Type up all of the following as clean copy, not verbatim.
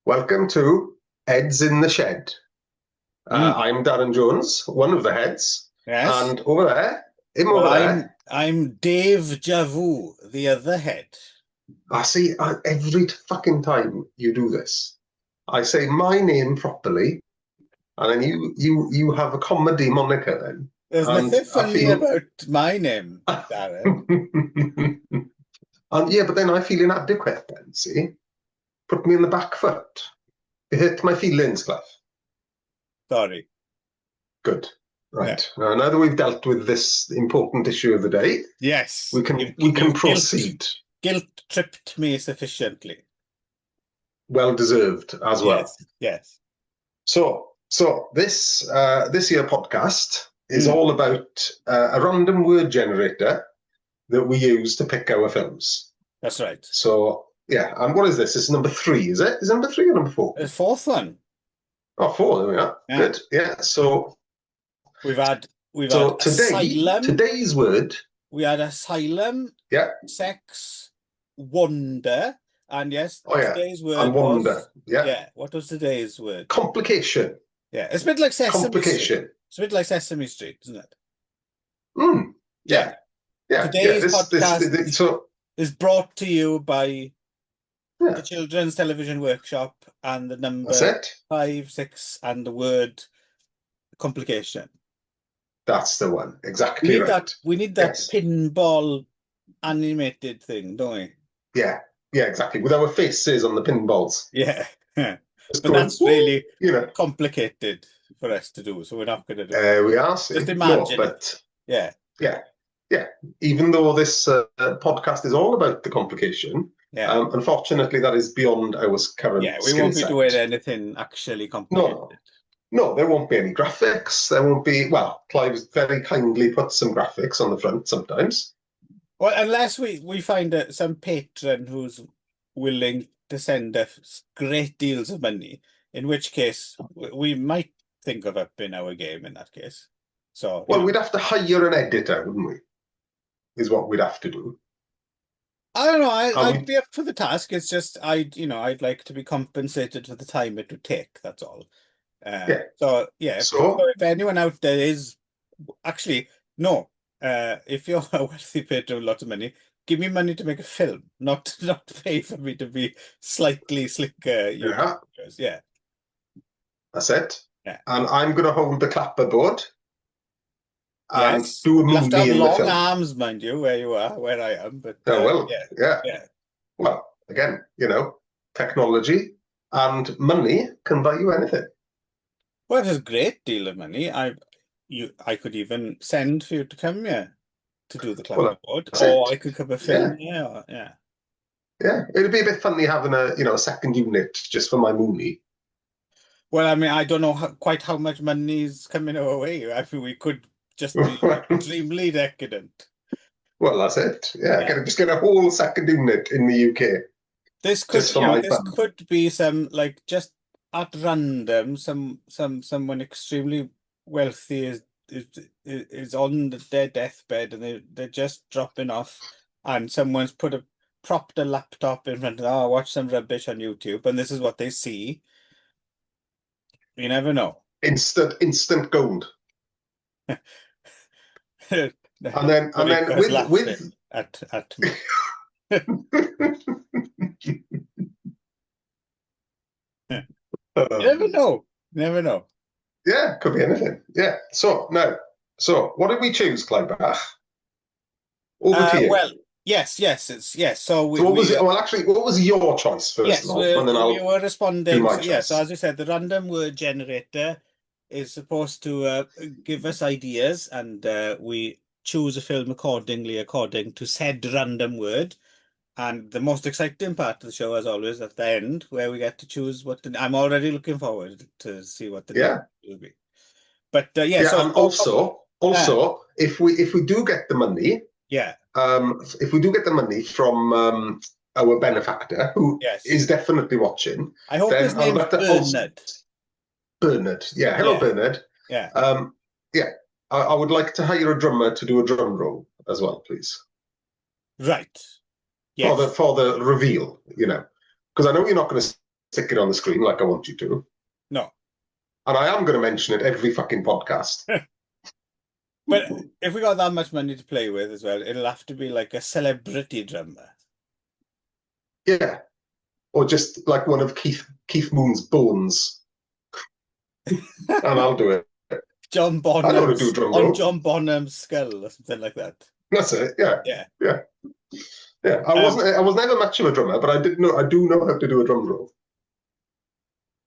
Welcome to Heads in the Shed. Mm, I'm Darren Jones, one of the heads, yes. and over there, him Well, over I'm there. I'm Dave Javu, the other head. I see every fucking time you do this, I say my name properly, and then you have a comedy moniker then, There's and nothing I funny feel, about my name, Darren. and yeah, but then I feel inadequate. Then see, put me in the back foot. It hurt my feelings, Cliff. Sorry. Good. Yeah. Right. Now that we've dealt with this important issue of the day, Yes. we You've can we can you've guilt proceed. guilt tripped me sufficiently. Well deserved as well. Yes. Yes. So this year podcast is Mm, all about a random word generator that we use to pick our films. that's right. So yeah, and what is this? This is number three, is it? Is it number three or number four? The fourth one. Oh, four. There we are. Yeah. Good. Yeah. So We've had we've had so asylum. today's word. We had asylum, Yeah. sex, wonder, and yes, Oh yeah. today's And word wonder. was Yeah. yeah. What was today's word? Complication. Yeah, it's a bit like Sesame Street. Complication. It's a bit like Sesame Street, isn't it? Mm, Yeah. yeah. Yeah. Today's This. podcast So is brought to you by the yeah. Children's Television Workshop and the That's number it. 5, 6 and the word complication. That's the one. We Exactly need that. right. We need that Yes. pinball animated thing, don't we? Yeah. Yeah, exactly. With our faces on the pinballs. Yeah. Just But going, that's woo, really you know. complicated for us to do, so we're not going to do it. We are, Just see. No, imagine it. but Yeah. yeah. Yeah. Even though this podcast is all about the complication, Yeah. unfortunately, that is beyond our current Yeah. We skill won't be doing set. anything actually No, complicated. no. No, there won't be any graphics. There won't be, well, Clive's very kindly put some graphics on the front sometimes. Well, unless we find some patron who's willing to send us great deals of money, in which case we might think of upping our game in that case. So, Well, we'd have to hire an editor, wouldn't we? Is what we'd have to do. I don't know. And I'd we, be up for the task. It's just I'd like to be compensated for the time it would take. That's all. yeah. So yeah, so So, if anyone out there is actually no, if you're a wealthy patron with lots of money, give me money to make a film, not pay for me to be slightly slicker YouTube yeah, videos. Yeah, that's it. yeah, And I'm going to hold the clapperboard and yes. do a You'll have to movie have in the long film. arms, mind you, where you are, where I am. But Oh, well, yeah, yeah. yeah. Well, again, technology and money can buy you anything. Well, it's a great deal of money. I could even send for you to come here to do the Well, clapperboard, that's or it. I could cover Yeah, film. Yeah, yeah. yeah. It'd be a bit funny having a second unit just for my movie. Well, I mean, I don't know quite how much money is coming our way. I mean, we could just be extremely decadent. Well, that's it. Yeah, Yeah. just get a whole second unit in the UK This could, just for my this fun. could be some like just at random, someone extremely wealthy is on their deathbed and they're just dropping off, and someone's propped a laptop in front of them. Oh, watch some rubbish on YouTube, and this is what they see. You never know. Instant gold. And then Marika's with laughing at me. You never um, know. You never know. yeah, could be anything. Yeah. So what did we choose, Clybach? Over to you. Well, yes, it's yes. So So what was it? Well, actually, what was your choice first of yes, all, and then we I'll were do responding. my So yeah, so choice. as you said, the random word generator is supposed to give us ideas, and we choose a film according to said random word. And the most exciting part of the show, as always, at the end, where we get to choose I'm already looking forward to see what the name Yeah. will be. But yeah, Yeah, so and also, if we do get the money, yeah, if we do get the money from our benefactor, who yes. is definitely watching, I hope his then I'd name's like to also Bernard. Bernard. Yeah, hello Yeah, Bernard. yeah. Yeah, I would like to hire a drummer to do a drum roll as well, please, Right. for the Yes. for the reveal. Because I know you're not going to stick it on the screen like I want you to. No. And I am going to mention it every fucking podcast. But if we got that much money to play with as well, it'll have to be like a celebrity drummer. Yeah. Or just like one of Keith Moon's bones. And I'll do it. John I know how to do Bonham's drum on roll. John Bonham's skull or something like that. That's it. Yeah. Yeah. Yeah. Yeah. I was never much of a drummer, but I do know how to do a drum roll.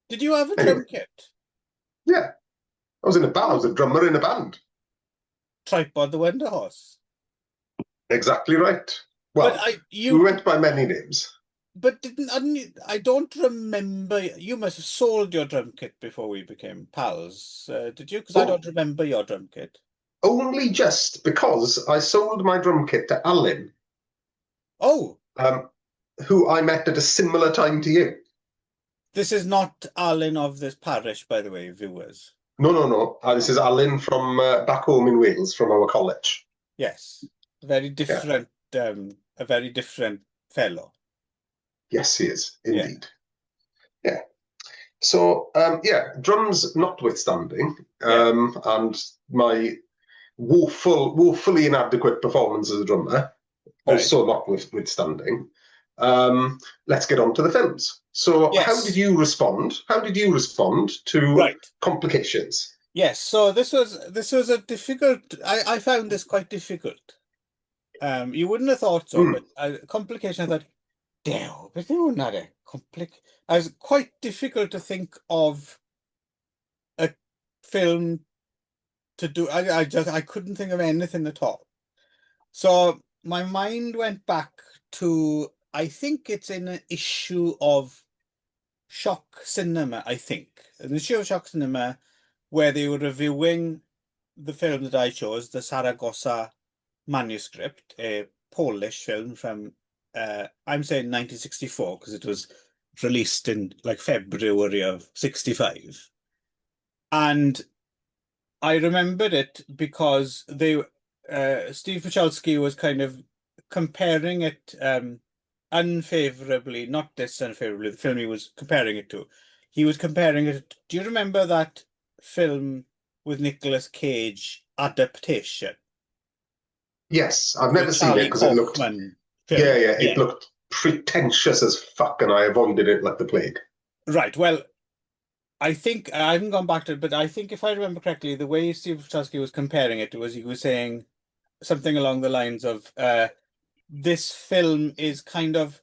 Did you have a Anyway. drum kit? Yeah. I was in a band. I was a drummer in a band. Tripod the Wonder Horse. Exactly right. Well, we went by many names. But I don't remember. You must have sold your drum kit before we became pals, did you? Because I don't remember your drum kit. Only just because I sold my drum kit to Alan. Oh. Who I met at a similar time to you. This is not Alan of this parish, by the way, viewers. No. This is Alan from back home in Wales, from our college. Yes, very different. A very different fellow. Yes, he is indeed. Yeah. So drums notwithstanding, and my woefully inadequate performance as a drummer, also notwithstanding. Let's get on to the films. So, how did you respond? How did you respond to Complications? Yes. So this was a difficult. I found this quite difficult. You wouldn't have thought so, but Complication. I thought, damn, but they were not a complicated. It was quite difficult to think of a film to do. I couldn't think of anything at all. So my mind went back to, I think it's in an issue of Shock Cinema, I think. An issue of Shock Cinema where they were reviewing the film that I chose, the Saragossa Manuscript, a Polish film from, I'm saying 1964 because it was released in like February of 65. And I remembered it because Steve Wachowski was kind of comparing it unfavorably, not this unfavorably, the film he was comparing it to. He was comparing it. Do you remember that film with Nicolas Cage, Adaptation? Yes, I've never seen it because it looked. It looked pretentious as fuck, and I avoided it like the plague. Right. Well, I think I haven't gone back to it, but I think if I remember correctly, the way Steve Wachowski was comparing it was he was saying something along the lines of this film is kind of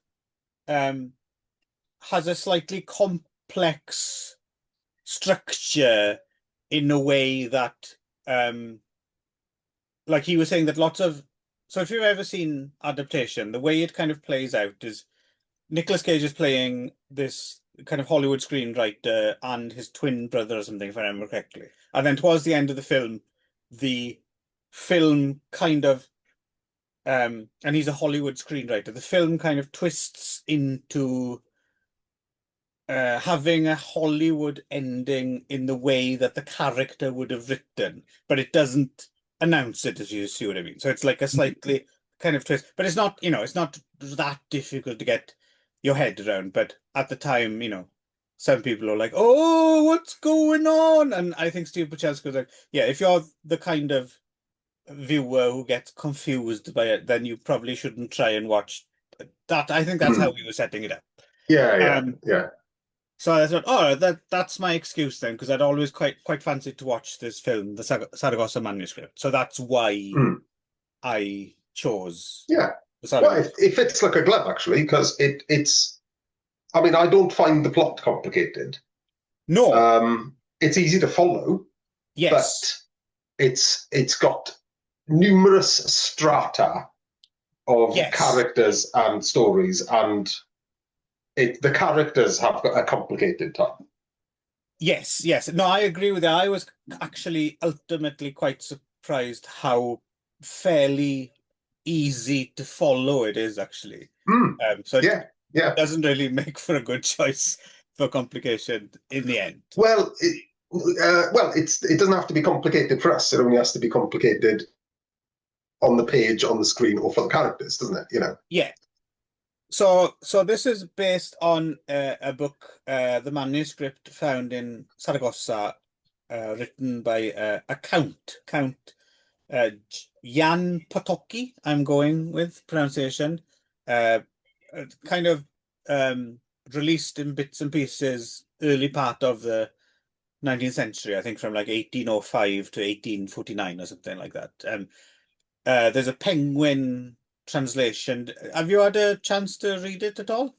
has a slightly complex structure in a way that like he was saying that so if you've ever seen Adaptation, the way it kind of plays out is Nicolas Cage is playing this kind of Hollywood screenwriter and his twin brother or something, if I remember correctly. And then towards the end of the film kind of and he's a Hollywood screenwriter. The film kind of twists into having a Hollywood ending in the way that the character would have written, but it doesn't announce it, as you see what I mean. So it's like a slightly kind of twist, but it's not, it's not that difficult to get your head around. But at the time, some people are like, "Oh, what's going on?" And I think Steve Buscemi was like, "Yeah, if you're the kind of viewer who gets confused by it, then you probably shouldn't try and watch that." I think that's how we were setting it up. Yeah. So I thought, oh, that's my excuse then, because I'd always quite fancied to watch this film, the Saragossa Manuscript. So that's why I chose. Yeah. Well, it fits like a glove, actually, because it's. I mean, I don't find the plot complicated. No. It's easy to follow. Yes. But it's got numerous strata of characters and stories, and the characters have got a complicated time. Yes. No, I agree with that. I was actually ultimately quite surprised how fairly easy to follow it is, actually. So it doesn't really make for a good choice for Complication in the end. Well, it doesn't have to be complicated for us. It only has to be complicated on the page, on the screen, or for the characters, doesn't it? Yeah. So this is based on a book, the manuscript found in Saragossa, written by a Count Jan Potocki, I'm going with pronunciation, uh, kind of released in bits and pieces early part of the 19th century, I think from like 1805 to 1849 or something like that. There's a Penguin translation. Have you had a chance to read it at all?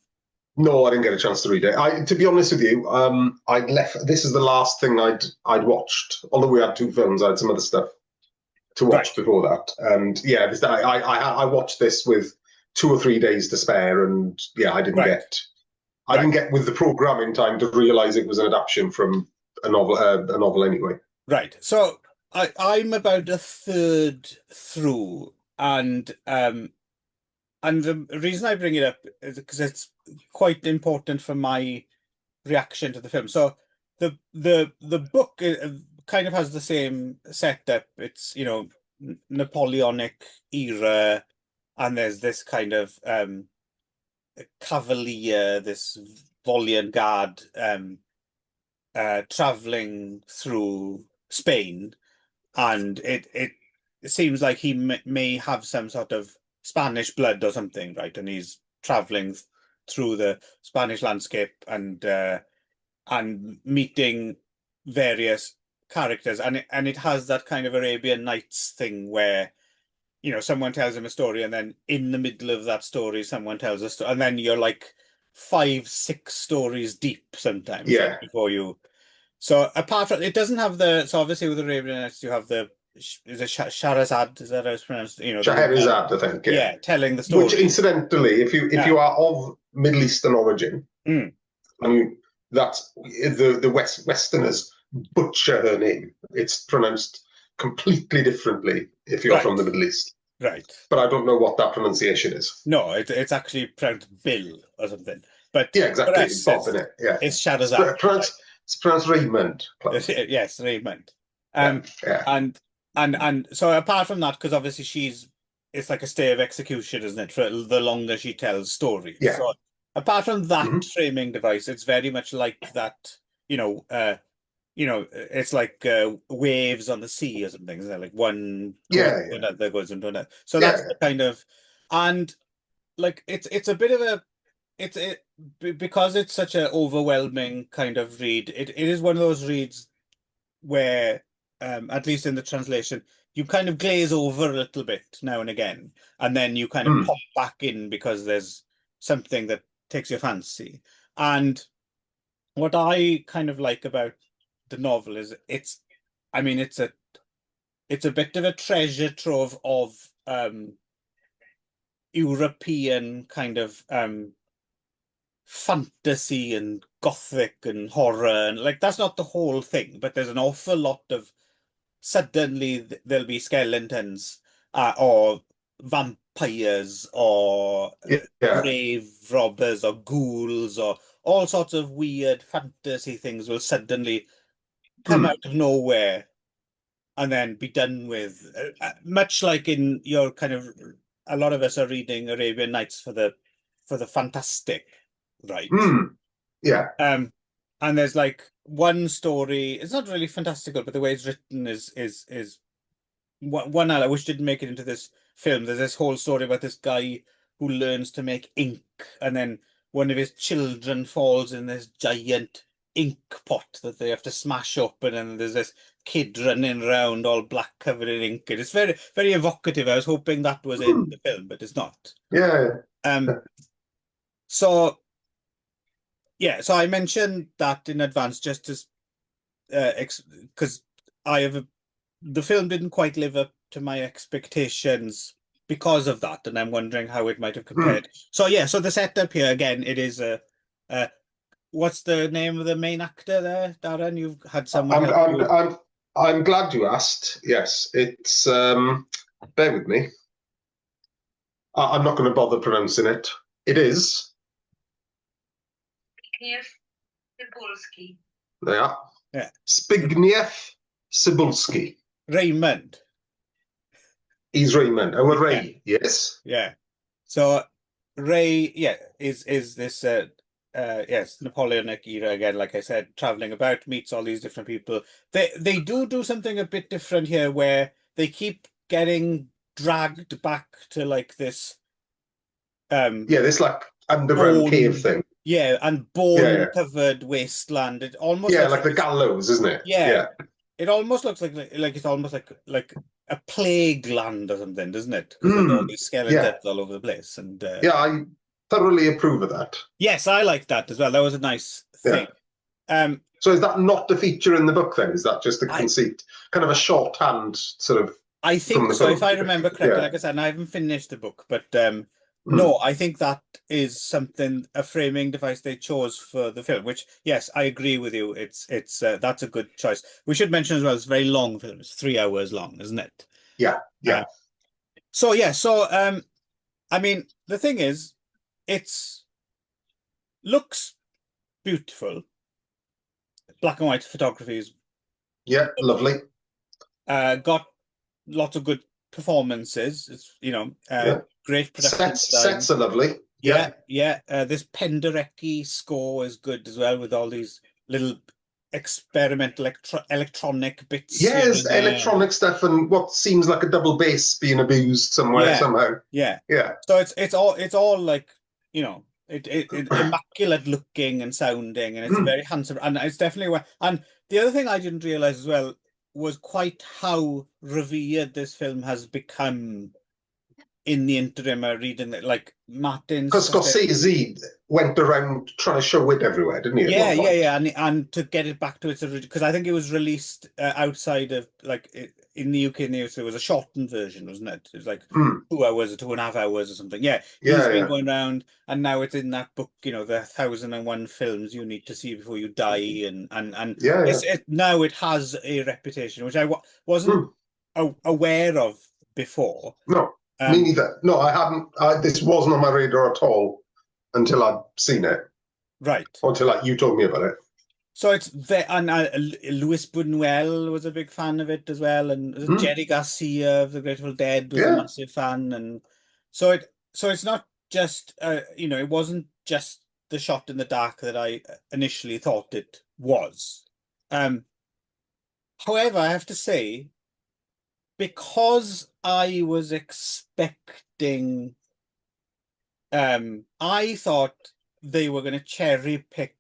No, I didn't get a chance to read it. To be honest with you, I'd left. This is the last thing I'd watched. Although we had two films, I had some other stuff to watch Right, before that. And yeah, I watched this with 2 or 3 days to spare, and yeah, I didn't right, get right, with the program in time to realise it was an adaptation from a novel anyway. right. So I'm about a third through, and the reason I bring it up is because it's quite important for my reaction to the film. So the book kind of has the same setup. It's, Napoleonic era, and there's this kind of cavalier, this Voliant guard traveling through Spain, and it seems like he may have some sort of Spanish blood or something, right? And he's traveling through the Spanish landscape and meeting various characters, and it has that kind of Arabian Nights thing where someone tells him a story, and then in the middle of that story someone tells a story, and then you're like 5, 6 stories deep sometimes, right? Yeah, Before you So apart from, it doesn't have so obviously with the Arabian Nights you have is it Shahrazad, is that how it's pronounced, the woman, Scheherazade, I think. Yeah, yeah, telling the which stories. incidentally, if Yeah. you are of Middle Eastern origin, Mm. I mean that's the Westerners butcher her name. It's pronounced completely differently if you're from Right, the Middle East. right. But I don't know what that pronunciation is. No, it's actually pronounced Bill or something. But Yeah, for exactly. us, Bob in it. Yeah, it's Shahrazad, right? it's pronounced Raymond. Clem. Yes, Raymond. Yeah, Um, yeah. and so apart from that, because obviously it's like a stay of execution, isn't it? For the longer she tells stories. Yeah. So apart from that Mhm. framing device, it's very much like that, it's like waves on the sea or something, isn't it? Like one goes Yeah, into yeah, another, goes into another. So that's yeah. the kind of, and like it's a bit of a it's it because it's such an overwhelming kind of read. It is one of those reads where, at least in the translation, you kind of glaze over a little bit now and again, and then you kind of Mm. pop back in because there's something that takes your fancy. And what I kind of like about the novel is I mean, it's a bit of a treasure trove of European kind of fantasy and gothic and horror, and like that's not the whole thing, but there's an awful lot of suddenly there'll be skeletons, or vampires, or Yeah. grave robbers, or ghouls, or all sorts of weird fantasy things will suddenly come Mm. out of nowhere and then be done with. Much like in your kind of, a lot of us are reading Arabian Nights for the fantastic, right? Mm. Yeah. Um, and there's like one story. It's not really fantastical, but the way it's written is one element which didn't make it into this film. There's this whole story about this guy who learns to make ink, and then one of his children falls in this giant ink pot that they have to smash up, and then there's this kid running around all black covered in ink. And it's very, very evocative. I was hoping that was in Mm. the film, but it's not. Yeah. Um, so yeah, so I mentioned that in advance just as because I have the film didn't quite live up to my expectations because of that, and I'm wondering how it might have Mm. compared. So yeah, so the setup here again, it is a what's the name of the main actor there, Darren? You've had someone I'm help I'm you. I'm I'm glad you asked. Yes, it's bear with me. I'm not going to bother pronouncing it. It is. Yeah. Yeah, Zbigniew Cybulski. Raymond. He's Raymond. Oh, Yeah, Ray. Yes. yeah. So Ray, yeah, is this yes, Napoleonic era again, like I said, traveling about, meets all these different people. They do something a bit different here where they keep getting dragged back to like this Yeah, this like underground cave bone, thing. yeah, and Yeah, yeah, bone covered wasteland. It almost yeah, looks like like the it's, gallows, isn't it? yeah, Yeah. it almost looks like it's almost like a plague land or something, doesn't it? Because there's all Mm, these yeah, skeletons all over the place. And yeah. I thoroughly approve of that. yes, I like that as well. That was a nice thing. Yeah. Um, So is that not the feature in the book then? Is that just a I conceit, kind of a shorthand sort of I from think the so, if film? I remember correctly. Yeah. Like I said, and I haven't finished the book, but Mm. no, I think that is something, a framing device they chose for the film. Which, yes, I agree with you. It's that's a good choice. We should mention as well, it's a very long film. It's 3 hours long, isn't it? Yeah, Uh, yeah, so yeah, so I mean, the thing is, it's looks beautiful. Black and white photography is yeah. Lovely. got lots of good performances. It's, Yeah. great production Sets design. are lovely. Yeah, Yeah. yeah. This Penderecki score is good as well, with all these little experimental electronic bits here Yes, and there. electronic stuff and what seems like a double bass being abused somewhere Yeah, somehow. yeah. Yeah. So it's all like, it immaculate looking and sounding, and it's Mm. very handsome, and it's definitely and the other thing I didn't realize as well was quite how revered this film has become in the interim. Reading that, like, Martin Because Scorsese. Scorsese went around trying to show it everywhere, didn't he, at Yeah, one yeah, point? yeah, and to get it back to its original, because I think it was released outside of, like, in the UK and the US, there was a shortened version, wasn't it? It was like Mm. 2 hours or 2.5 hours or something. Yeah, he's Yeah, been yeah. going around, and now it's in that book, the 1,001 films you need to see before you die, and Yeah, yeah. now it has a reputation which I wasn't Mm. aware of before. No, me Um, neither. No, I hadn't. This wasn't on my radar at all until I'd seen it, right. or until you told me about it. So it's very, and Luis Buñuel was a big fan of it as well, and Mm. Jerry Garcia of the Grateful Dead was a Yeah. massive fan, and so it's not just, it wasn't just the shot in the dark that I initially thought it was. Um, However, I have to say, because I was expecting, I thought they were going to cherry pick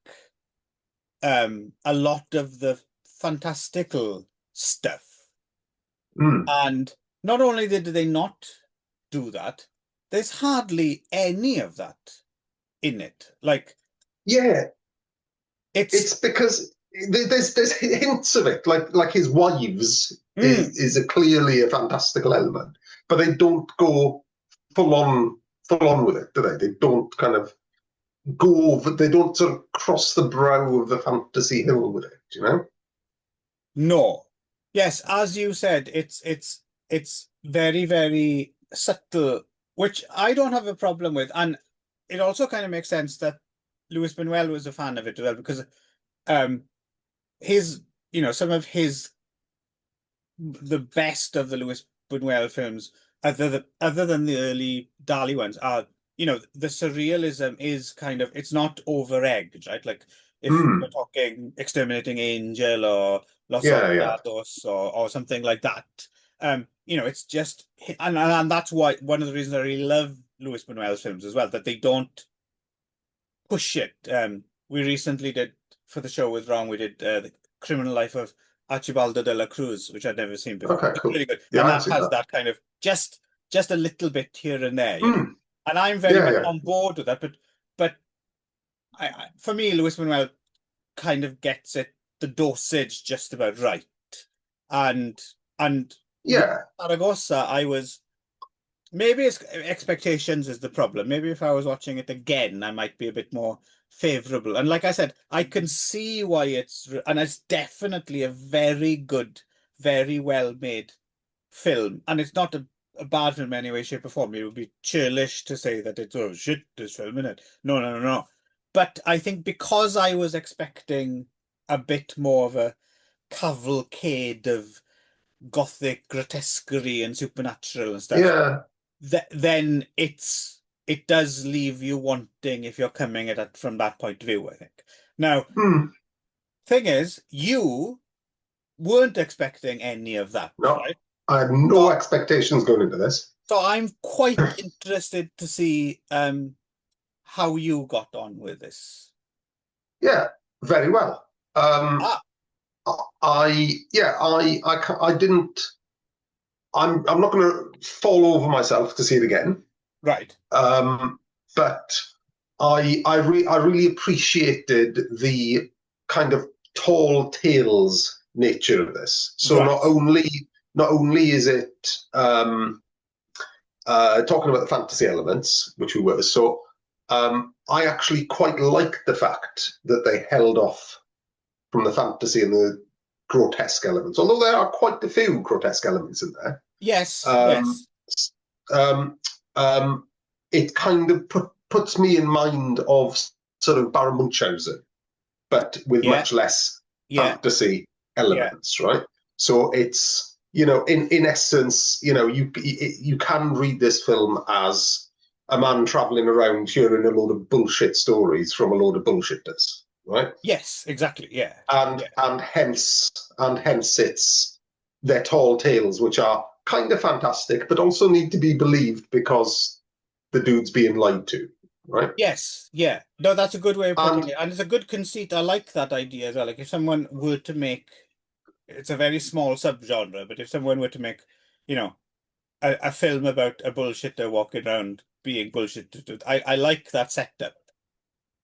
a lot of the fantastical stuff. Mm. And not only did they not do that, there's hardly any of that in it. Like, Yeah, it's it's because there's hints of it, like his wives mm, is a clearly a fantastical element, but they don't go full on full on with it, do they? They don't kind of go over. They don't sort of cross the brow of the fantasy hill with it, you know? no. Yes, as you said, it's very, very subtle, which I don't have a problem with. And it also kind of makes sense that Luis Buñuel was a fan of it as well, because um his, some of his, the best of the Luis Buñuel films, other than the early Dali ones, are, the surrealism is kind of, it's not over egged, right? Like, if we're Mm. talking Exterminating Angel or Los Yeah, yeah. Olvidados, or something like that, it's just, and that's why one of the reasons I really love Luis Buñuel's films as well, that they don't push it. We recently did, for the show with Wrong, we did the Criminal Life of Archibaldo de la Cruz, which I'd never seen before. Okay, It's cool. really good, Yeah, and I haven't that seen has that. that kind of just a little bit here and there, Mm. and I'm very Yeah, much yeah. on board with that. But for me, Luis Manuel kind of gets it, the dosage just about right, and with Yeah. Zaragoza, I was. Maybe it's expectations is the problem. Maybe if I was watching it again, I might be a bit more favorable. And like I said, I can see why and it's definitely a very good, very well made film. And it's not a bad film in any way, shape, or form. It would be churlish to say that it's, oh shit, this film in it. No, no, no, no. But I think because I was expecting a bit more of a cavalcade of gothic grotesquerie and supernatural and stuff, Yeah. then it's it does leave you wanting if you're coming at it from that point of view, I think. Now, Hmm. thing is, you weren't expecting any of that, No, right? I had no So, expectations going into this. so I'm quite interested to see how you got on with this. Yeah, very well. Um, Ah, I didn't. I'm not going to fall over myself to see it again. right. Um, but I really appreciated the kind of tall tales nature of this. So Right. not only is it talking about the fantasy elements, which we were, so I actually quite like the fact that they held off from the fantasy and the grotesque elements, although there are quite a few grotesque elements in there. Yes, Um, yes. um, um, it kind of puts me in mind of sort of Baron Munchausen, but with Yeah, much less yeah, fantasy yeah. elements, right? So it's in essence, you can read this film as a man traveling around hearing a load of bullshit stories from a load of bullshitters, right? Yes, exactly. Yeah, and yeah. and hence it's their tall tales, which are kind of fantastic, but also need to be believed because the dude's being lied to, right? Yes, yeah. No, that's a good way of putting And it. And it's a good conceit. I like that idea as well. Like if someone were to make, it's a very small subgenre, but if someone were to make, you know, a film about a bullshitter walking around being bullshitted, I like that setup.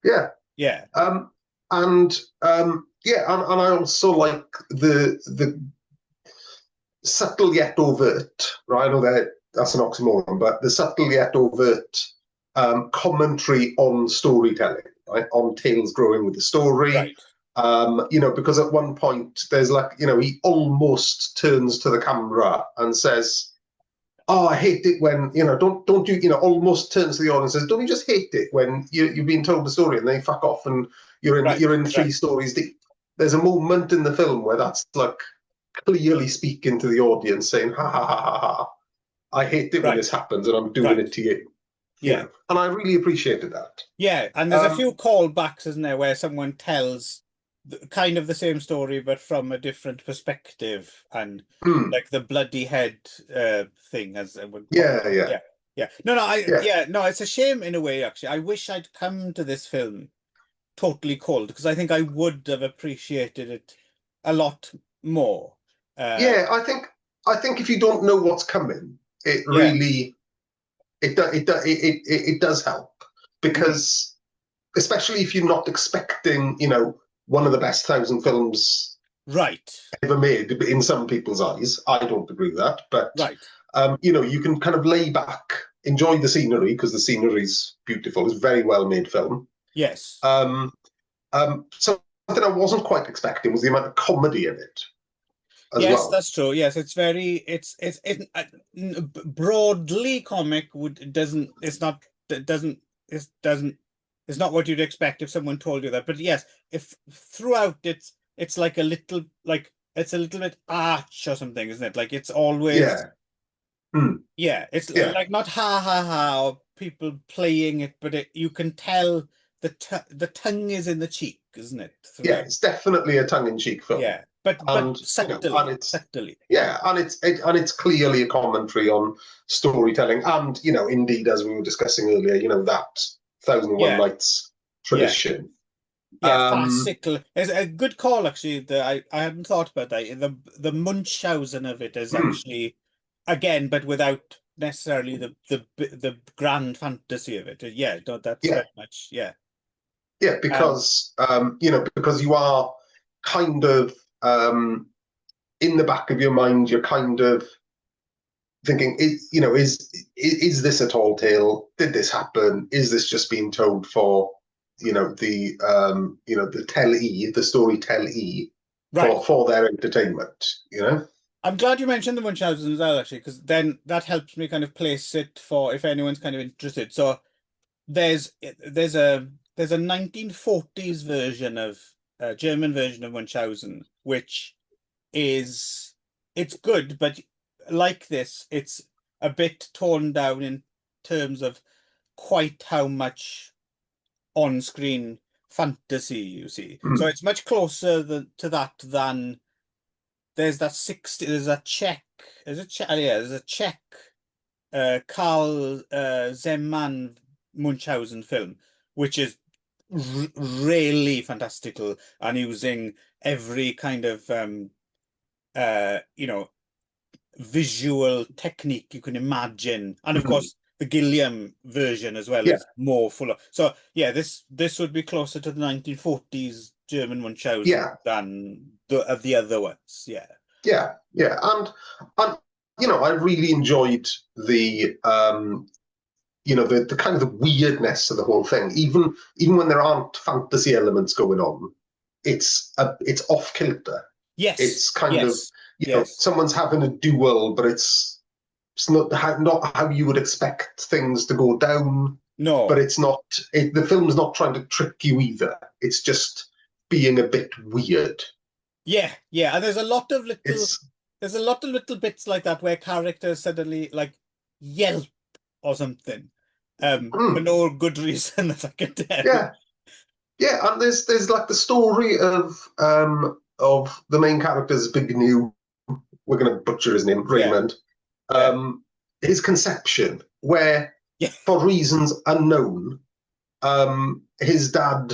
yeah, Yeah, um, and and I also like the subtle yet overt, right? I know that's an oxymoron, but the subtle yet overt commentary on storytelling, right? On tales growing with the story. right, Because at one point there's like, he almost turns to the camera and says, "Oh, I hate it when don't you almost turns to the audience and says, don't you just hate it when you've been told the story and they fuck off and right, you're in three right, stories deep." There's a moment in the film where that's like clearly speaking to the audience, saying, "Ha ha ha ha ha! I hate it when right, this happens, and I'm doing right. it to you." Yeah, And I really appreciated that. yeah. And there's a Um, few callbacks, isn't there, where someone tells kind of the same story, but from a different perspective, and hmm, like the bloody head thing as it would pop yeah, up. yeah, Yeah, yeah. No, no, yeah, yeah, no. It's a shame in a way, actually. I wish I'd come to this film totally cold because I think I would have appreciated it a lot more. Uh, yeah. I think if you don't know what's coming, it yeah. really it does help, Mm. because especially if you're not expecting, one of the best 1,000 films Right, ever made in some people's eyes. I don't agree with that, but right. you can kind of lay back, enjoy the scenery because the scenery's beautiful. It's a very well made film. Yes. Um, Something I wasn't quite expecting was the amount of comedy in it as Yes, well. that's true. Yes, it's very broadly comic would it doesn't it's not it doesn't it's not what you'd expect if someone told you that. But yes, if throughout it's like a little like it's a little bit arch or something, isn't it? Like it's always Yeah, mm, yeah, it's yeah, like not ha ha ha or people playing it, but you can tell the tongue is in the cheek, isn't it? yeah. Throughout. It's definitely a tongue-in-cheek film, Yeah, but and subtly, it's subtly. Yeah. yeah, and it's clearly a commentary on storytelling, and indeed, as we were discussing earlier, that Thousand and One Yeah. Nights Yeah. tradition. Yeah, Um, farcical. It's a good call actually. I hadn't thought about that. The Munchausen of it is hmm, actually again, but without necessarily the grand fantasy of it. Yeah, no, that's yeah, very much yeah. yeah, Um, because you are kind of in the back of your mind, you're kind of thinking, is this a tall tale? Did this happen? Is this just being told for the the story tell right. for their entertainment? I'm glad you mentioned the Munchausen as well, actually, because then that helps me kind of place it for if anyone's kind of interested. So there's there's a there's a 1940s version of German version of Munchausen, which is it's good, but like this, it's a bit torn down in terms of quite how much on-screen fantasy you see. So Mm. it's much closer to that than there's that 60. There's a Czech. There's a Czech Karl Zeman Munchausen film, which is really fantastical and using every kind of visual technique you can imagine, and of course the Gilliam version as well Yeah. is more full of. So yeah, this would be closer to the 1940s German Munchausen than the other ones. Yeah. And I really enjoyed the the kind of the weirdness of the whole thing. Even when there aren't fantasy elements going on, it's off kilter. Yes. It's kind of yes. someone's having a duel, but it's not how you would expect things to go down. No. But it's not. The film's not trying to trick you either. It's just being a bit weird. Yeah, and there's a lot of little bits like that where characters suddenly like yelp or something, for no good reason that I can tell. Yeah, and there's like the story of the main character's big new. We're going to butcher his name, Raymond. His conception, where for reasons unknown, his dad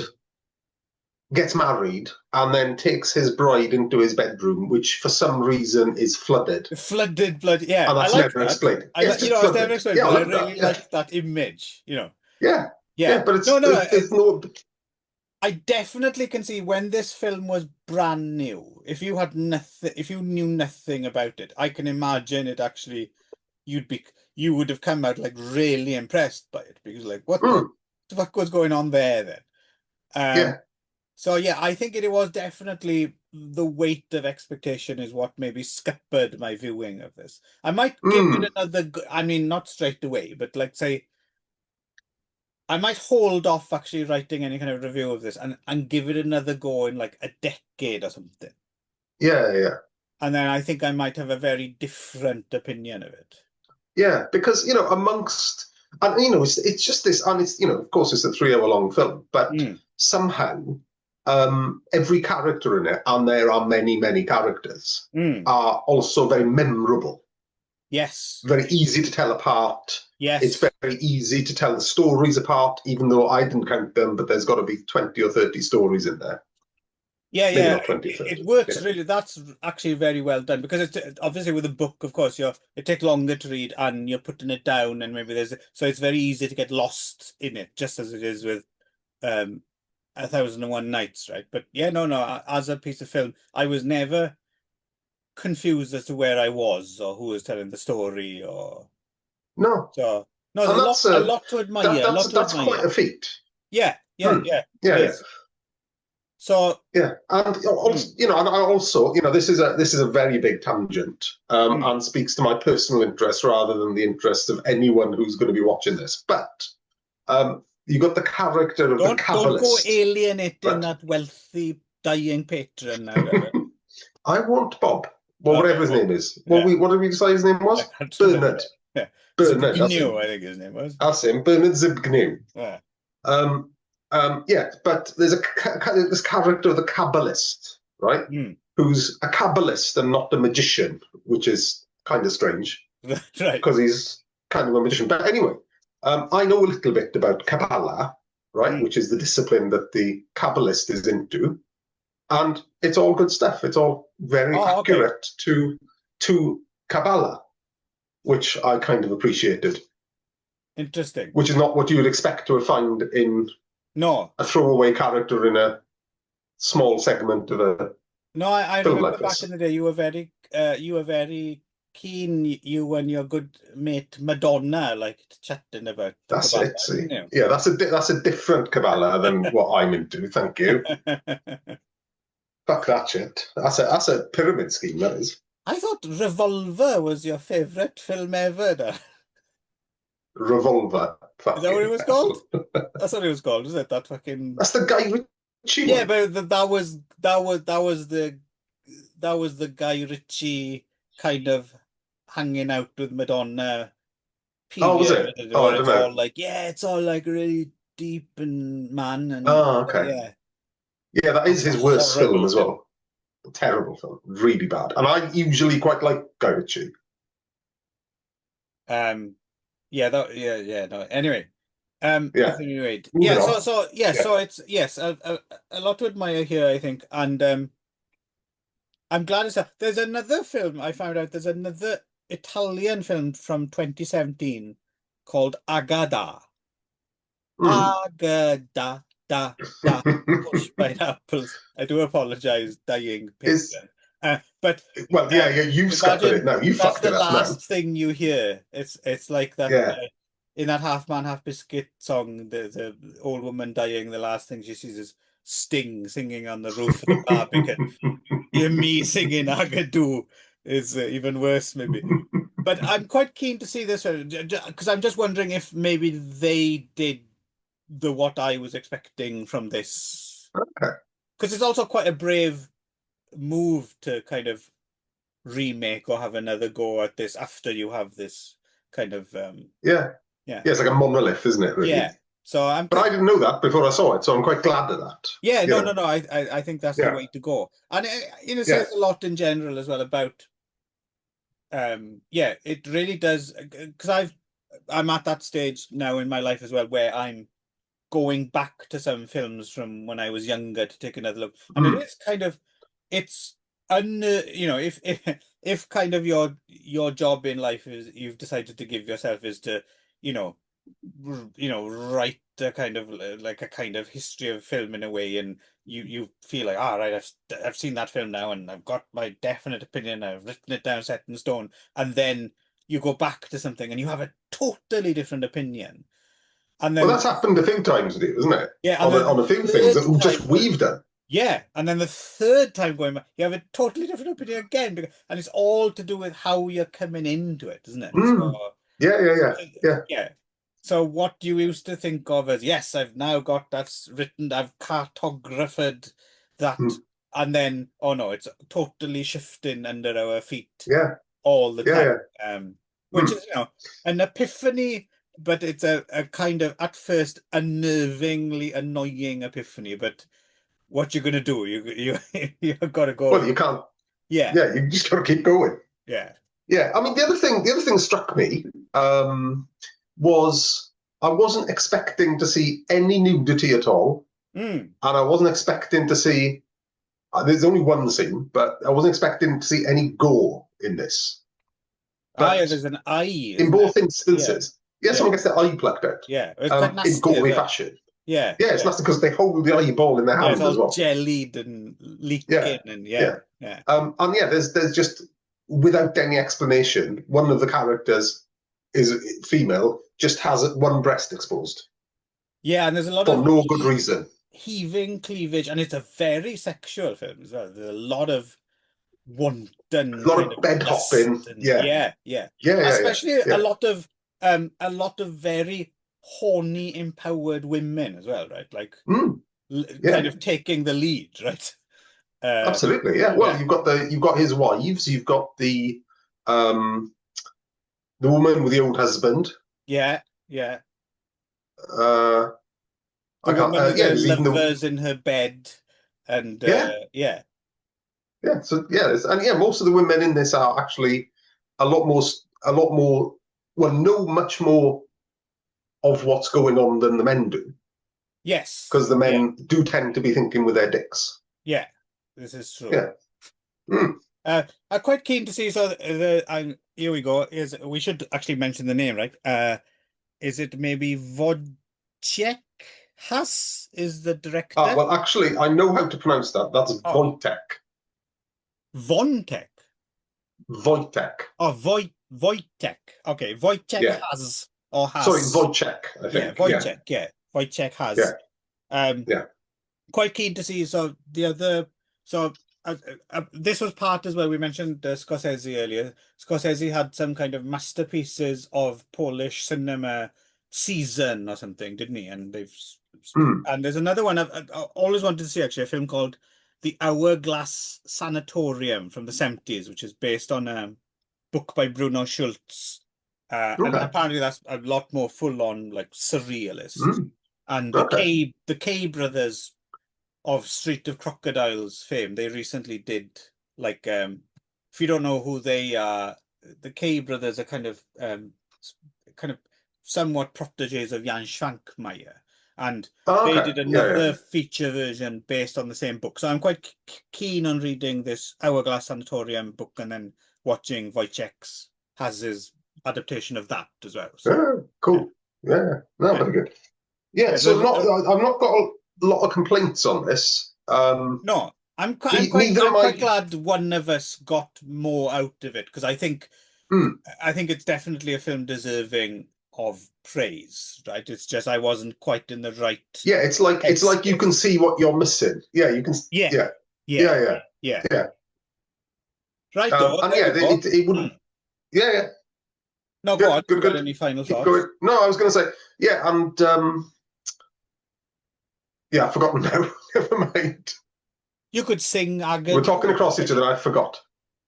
gets married and then takes his bride into his bedroom, which for some reason is flooded. Flooded blood, yeah. And that's never explained. It's never explained, but I really like that image, Yeah, but it's there's no. I definitely can see when this film was brand new. If you knew nothing about it, I can imagine it actually. You would have come out like really impressed by it, because like what the fuck was going on there then? So yeah, I think it was definitely the weight of expectation is what maybe scuppered my viewing of this. I might give it another. I mean, not straight away, but like say, I might hold off actually writing any kind of review of this and give it another go in like a decade or something. Yeah. And then I think I might have a very different opinion of it. Yeah, because amongst, and it's just this, and it's of course it's a 3 hour long film, but somehow every character in it, and there are many characters, are also very memorable. Yes. Very easy to tell apart. Yes. It's very easy to tell the stories apart, even though I didn't count them, but there's got to be 20 or 30 stories in there. Yeah. Maybe not 20 or 30. It works really. That's actually very well done, because it's obviously with a book, of course, it takes longer to read and you're putting it down, and maybe so it's very easy to get lost in it, just as it is with 1001 Nights, right? But yeah, no, as a piece of film, I was never confused as to where I was or who was telling the story or so there's a lot to admire. That's quite a feat. Yeah. So and also, and I also, this is a very big tangent, and speaks to my personal interest rather than the interest of anyone who's going to be watching this. But you got the character of the Kabbalist. Don't go alienating that wealthy dying patron now. I want Bob. Well, whatever his name is. What did we decide his name was? Bernard. Bernard. Zbigniew, I think his name was. That's him. Bernard Zbigniew. Yeah. But there's this character of the Kabbalist, right? Who's a Kabbalist and not a magician, which is kind of strange. Right. Because he's kind of a magician. But anyway, I know a little bit about Kabbalah, right? Which is the discipline that the Kabbalist is into. And it's all good stuff. It's all very accurate to Kabbalah, which I kind of appreciated. Interesting. Which is not what you would expect to find in a throwaway character in a small segment of a I film remember like back this. in the day you were very keen, you and your good mate Madonna, like chatting about the That's Kabbalah, it. See? Yeah, that's a different Kabbalah than what I'm into. Thank you. Fuck that shit. That's a pyramid scheme. That is. I thought Revolver was your favourite film ever. Revolver. Is that what it was called? That's what it was called, is it? That fucking. That's the Guy Ritchie. Yeah, but that was the Guy Ritchie kind of hanging out with Madonna Oh, was period it? Oh, I where don't it's know. all like, yeah, it's all like really deep and man and Oh, okay. yeah, Yeah, that and is it's a his worst film horrible as film. well. Terrible film, really bad. And I usually quite like Guy Ritchie. Um, yeah, no. Anyway, Yeah, at any rate, moving on. Yeah. so it's yes, a lot to admire here, I think, and I'm glad it's there's another film I found out. There's another Italian film from 2017 called Agada. Mm. Agada, da. Push pineapples. I do apologize, dying Is patron. But well, yeah, yeah. You scuppered it imagine now. You that's fucked the it up now. last thing you hear. It's like that Yeah. in that Half Man Half Biscuit song. The old woman dying. The last thing she sees is Sting singing on the roof of the Barbican. Yeah, me singing Agadoo is even worse, maybe. But I'm quite keen to see this one because I'm just wondering if maybe they did the what I was expecting from this. Okay. Because it's also quite a brave move to kind of remake or have another go at this after you have this kind of Yeah. yeah, Yeah, it's like a monolith, isn't it, really? yeah. So I'm But I didn't know that before I saw it, so I'm quite glad of that. yeah, You no. know. I think that's the Yeah. way to go, and it Yeah. says a lot in general as well about yeah, it really does because I'm at that stage now in my life as well where I'm going back to some films from when I was younger to take another look. And it Mm. is kind of it's you know, if kind of your job in life is you've decided to give yourself is to, you know, write a kind of like a kind of history of film in a way, and you feel like, all right, I've seen that film now, and I've got my definite opinion. I've written it down, set in stone, and then you go back to something and you have a totally different opinion, and Well, then that's happened a few times with you, isn't it? yeah, and then the On a few things third that just time going, we've done. yeah, and then the third time going back, you have a totally different opinion again, and it's all to do with how you're coming into it, isn't it? So, Mm. Yeah, yeah, yeah, yeah. yeah. So what you used to think of as, yes, I've now got that's written, I've cartographed that, Mm. and then, oh no, it's totally shifting under our feet Yeah, all the yeah, time. yeah. Which Mm. is, an epiphany, but it's a kind of at first unnervingly annoying epiphany. But what you're gonna do? You've got to Well, go. you can't. Yeah, Yeah, you just got to keep going. yeah. Yeah, I mean, the other thing struck me was I wasn't expecting to see any nudity at all, Mm. and I wasn't expecting to see. There's only one scene, but I wasn't expecting to see any gore in this. Ah, yeah. But There's an eye, in isn't there? both Yeah, instances, yeah, yeah, someone gets their eye plucked out yeah. It's quite in nasty as gory well. fashion. Yeah, Yeah, it's yeah, nasty because they hold the eyeball in their yeah. It's hand as all well. jellied and Yeah, leaking, and yeah, yeah. yeah, And yeah, there's just without any explanation, one of the characters is female, just has one breast exposed yeah. And there's a lot for of no good reason. heaving cleavage, and it's a very sexual film as well. There's a lot of wanton A lot kind of of bed lust hopping. and Yeah, yeah, yeah. yeah, yeah, yeah, Especially yeah. a lot of very horny, empowered women as well, right? Like Mm, kind yeah, of taking the lead, right? absolutely. Yeah. Well, Yeah, you've got his wives. You've got um the woman with the old husband. yeah, yeah. Uh, The I can't. woman with Yeah, the there's even the lovers in her bed, and yeah, yeah, yeah. So yeah, and yeah, most of the women in this are actually a lot more, a lot more. Well, know much more of what's going on than the men do, yes, because the yeah, men do tend to be thinking with their dicks. yeah. This is true. Yeah. Mm. I'm quite keen to see. So here we go. Is we should actually mention the name, right? Is it maybe Wojciech Has is the Ah, director? well, actually, I know how to pronounce that. That's Oh, Wojtek. Vontek. Wojtek. Oh, Wojciech. Okay, Wojciech Yeah. Has or Sorry, Has. Wojciech, I Yeah, think. Yeah. Wojciech. Yeah, Wojciech Yeah. Has. Um, Yeah. quite keen to see. So the other, so this was part as well. We mentioned Scorsese earlier. Scorsese had some kind of masterpieces of Polish cinema season or something, didn't he? And Mm. and there's another one I always wanted to see actually, a film called The Hourglass Sanatorium from the 70s, which is based on a book by Bruno Schultz. And apparently that's a lot more full on like surrealist. And the K brothers of Street of Crocodiles fame, they recently did like if you don't know who they are, the K brothers are kind of somewhat proteges of Jan Schwankmeyer, and they did another feature version based on the same book. So I'm quite keen on reading this Hourglass Sanatorium book and then watching Wojciech's has his adaptation of that as well. So, cool. Yeah, no, very good. Yeah, so I've not got a lot of complaints on this. No, I'm quite glad one of us got more out of it, because I think it's definitely a film deserving of praise, right? It's just I wasn't quite in the right. Yeah, it's like you can see what you're missing. Yeah, you can. Yeah. Right, and it wouldn't. Yeah. No, go on. Good. Any final thoughts? Going. No, I was going to say, yeah, and I've forgotten now. Never mind. You could sing Agad. We're talking across each other. I forgot.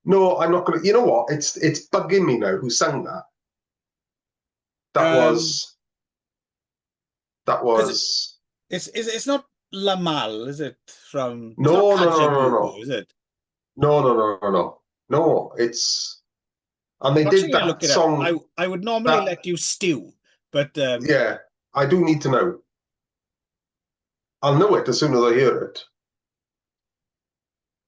No, I'm not going to. You know what? It's bugging me now. Who sang that? That was. It's not Lamal, is it? From no. Is it? No. It's. And they did that song. I would normally let you stew, but yeah, I do need to know. I'll know it as soon as I hear it.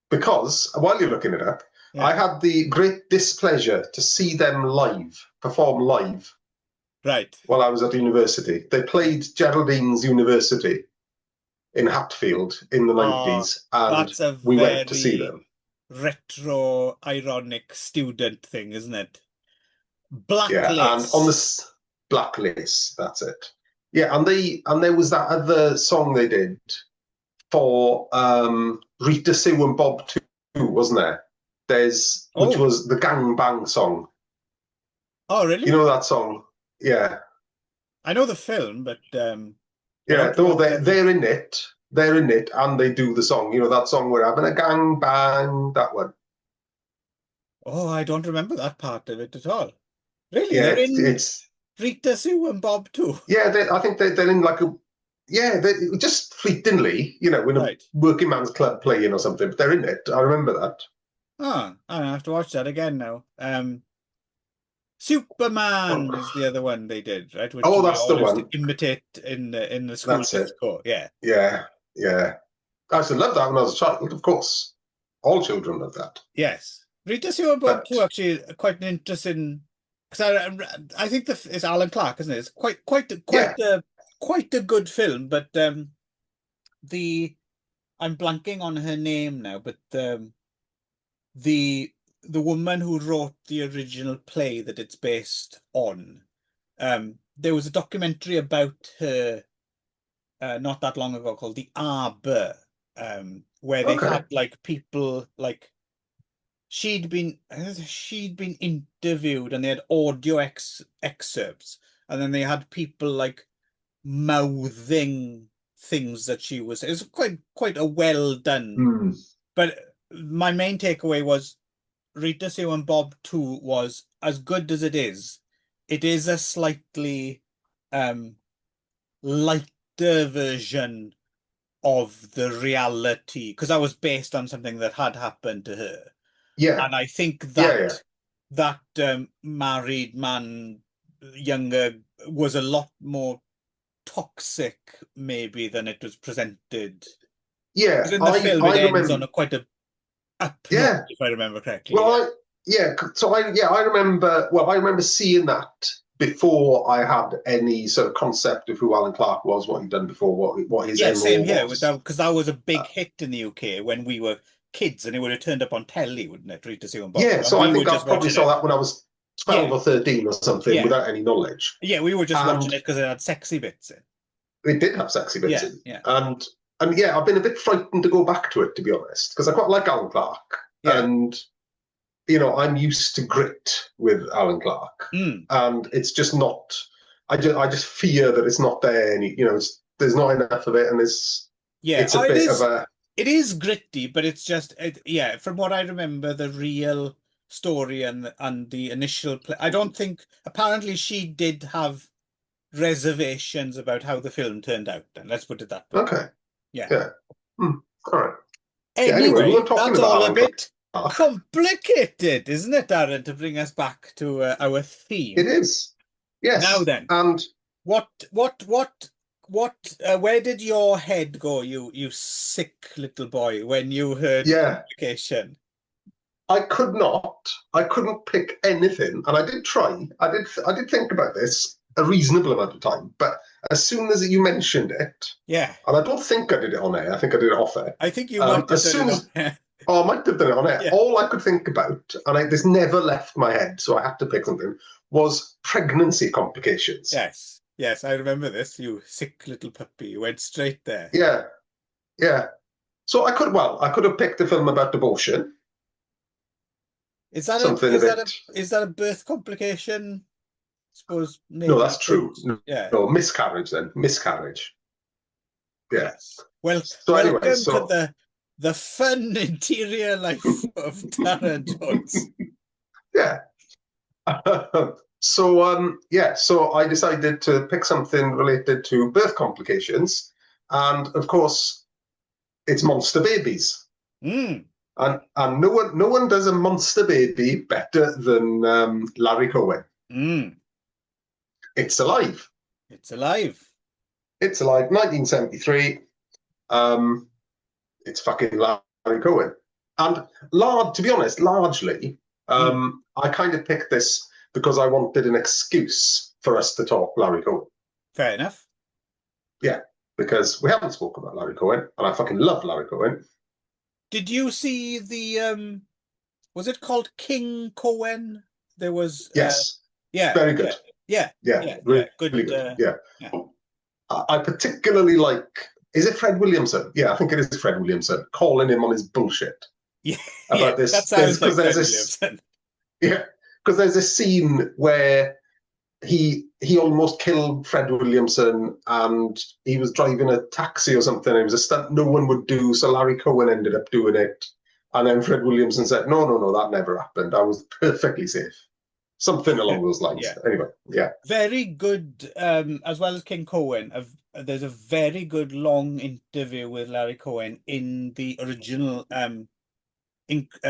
Because while you're looking it up, I had the great displeasure to see them perform live. Right. While I was at university. They played Geraldine's University in Hatfield in the 90s, and we went to see them. Retro ironic student thing, isn't it? Blacklist. Yeah, and on the Blacklist, that's it. Yeah, and there was that other song they did for Rita Sue and Bob too, wasn't there? Which was the Gang Bang song. Oh, really? You know that song? Yeah. I know the film, but yeah, they're in it. They're in it, and they do the song. You know that song, "We're having a gang bang." That one. Oh, I don't remember that part of it at all. Really? Yeah, they're in Rita Sue and Bob too. Yeah, I think they're in like a. Yeah, they just fleetingly, in a working man's club playing or something. But they're in it. I remember that. Oh, I have to watch that again now. Superman is the other one they did, right? Which that's the one. Imitate in the school disco. Yeah. I used to love that when I was a child. Of course, all children love that. Yes, Rita Sue and Bob too. Actually, quite an interesting. Because I think it's Alan Clark, isn't it? It's quite a good film, but I'm blanking on her name now, but the woman who wrote the original play that it's based on, there was a documentary about her not that long ago called The Arbor, where they had like people like she'd been interviewed and they had audio excerpts, and then they had people like mouthing things that she was. It was quite a well done. But my main takeaway was Rita Sue and Bob 2 was, as good as it is a slightly lighter version of the reality, because that was based on something that had happened to her. Yeah. And I think that that married man, younger, was a lot more toxic maybe than it was presented. Yeah. Because in the film it ends on quite a up note, if I remember correctly. Well, I remember seeing that before I had any sort of concept of who Alan Clark was, what he'd done before, what his same here, because that was a big hit in the UK when we were kids, and it would have turned up on telly, wouldn't it, Rita Sue and Bob? Yeah, so I think I probably saw that when I was 12 or 13 or something, without any knowledge. Yeah, we were just watching it because it had sexy bits in. It did have sexy bits in. And yeah, I've been a bit frightened to go back to it, to be honest, because I quite like Alan Clark. And, I'm used to grit with Alan Clark. And it's just not, I just fear that it's not there. And, there's not enough of it. And it's a bit of a... It is gritty, but it's just, from what I remember, the real story and the initial play. I don't think, apparently she did have reservations about how the film turned out, then let's put it that way. Okay. Yeah. Yeah. All right. Yeah, Anyway, anyway, we were talking that's about all a Alan bit Clark. complicated, isn't it, Darren, to bring us back to our theme? It is. Yes. Now then, and what, where did your head go, you sick little boy, when you heard Complication? I couldn't pick anything, and I did try. I did think about this a reasonable amount of time, but as soon as you mentioned it, yeah, and I don't think I did it on air. I think I did it off air. I think you might have done it on air. Oh, I might have done it on air. Yeah. All I could think about, and this never left my head, so I had to pick something, was pregnancy complications. Yes, I remember this. You sick little puppy. You went straight there. Yeah. So I could have picked a film about abortion. Is that a birth complication? I suppose maybe. No, that's true. Yeah. No, miscarriage then. Miscarriage. Yeah. Yes. Well, so welcome anyway, to the fun interior life of Darren Jones. Yeah. So I decided to pick something related to birth complications, and of course, it's monster babies. Mm. And no one does a monster baby better than Larry Cohen. Mm. It's Alive. It's Alive. It's Alive, 1973. It's fucking Larry Cohen. And to be honest, largely, I kind of picked this because I wanted an excuse for us to talk Larry Cohen. Fair enough. Yeah, because we haven't spoken about Larry Cohen, and I fucking love Larry Cohen. Did you see the was it called King Cohen? There was yes, very good. Yeah, really good. Yeah. I particularly like. Is it Fred Williamson? Yeah, I think it is Fred Williamson calling him on his bullshit. Yeah, about this. That sounds like Fred Williamson. Yeah, because there's a scene where he almost killed Fred Williamson, and he was driving a taxi or something. It was a stunt no one would do, so Larry Cohen ended up doing it. And then Fred Williamson said, "No, that never happened. I was perfectly safe." Something along those lines. Anyway, yeah. Very good, as well as King Cohen. There's a very good long interview with Larry Cohen in the original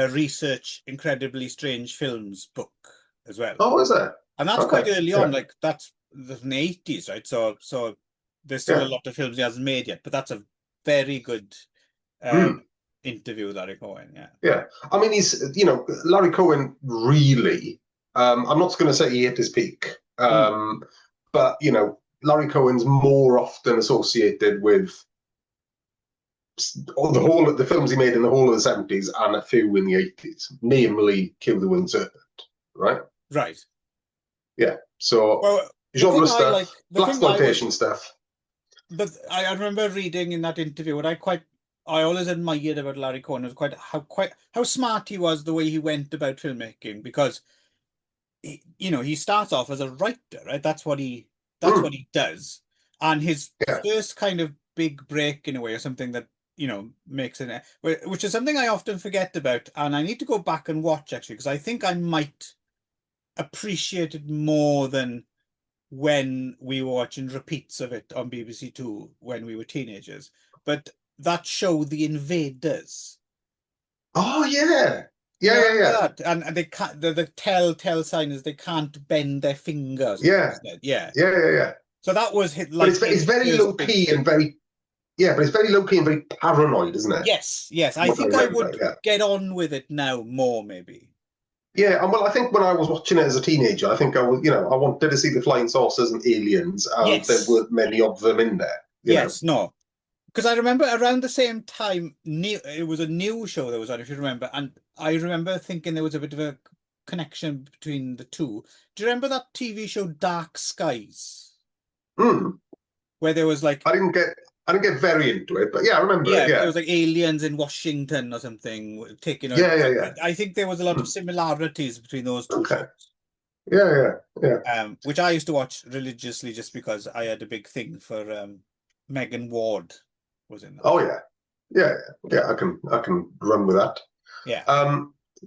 research Incredibly Strange Films book as well. Oh, is there? And that's quite early on, like that's the 80s, right? So there's still a lot of films he hasn't made yet, but that's a very good interview with Larry Cohen. Yeah. I mean, he's, Larry Cohen really, I'm not going to say he hit his peak, but, Larry Cohen's more often associated with the films he made in the whole of the 70s and a few in the 80s, namely Kill the Winged Serpent, right? Right. Yeah. So genre stuff, blaxploitation stuff. But I remember reading in that interview what I always admired about Larry Cohen was how smart he was, the way he went about filmmaking, because he starts off as a writer, right? That's what he does, and his first kind of big break in a way, or something that makes it, which is something I often forget about, and I need to go back and watch actually, because I think I might appreciate it more than when we were watching repeats of it on BBC Two when we were teenagers. But that show, The Invaders. Oh yeah. That? And they can't. The telltale sign is they can't bend their fingers. Yeah. So that was like. But it's very low key and very. Yeah, but it's very low key and very paranoid, isn't it? Yes. I think I would get on with it now more, maybe. Yeah, and well, I think when I was watching it as a teenager, I think I was, I wanted to see the flying saucers and aliens, and there weren't many of them in there. No. Because I remember around the same time, it was a new show that was on, if you remember, and I remember thinking there was a bit of a connection between the two. Do you remember that TV show Dark Skies? Where there was like... I didn't get very into it, but yeah, I remember it. Yeah, it was like aliens in Washington or something taking over. Yeah. I think there was a lot of similarities between those two shows. Yeah. Which I used to watch religiously just because I had a big thing for Megan Ward was in that. Oh yeah. I can run with that. Yeah.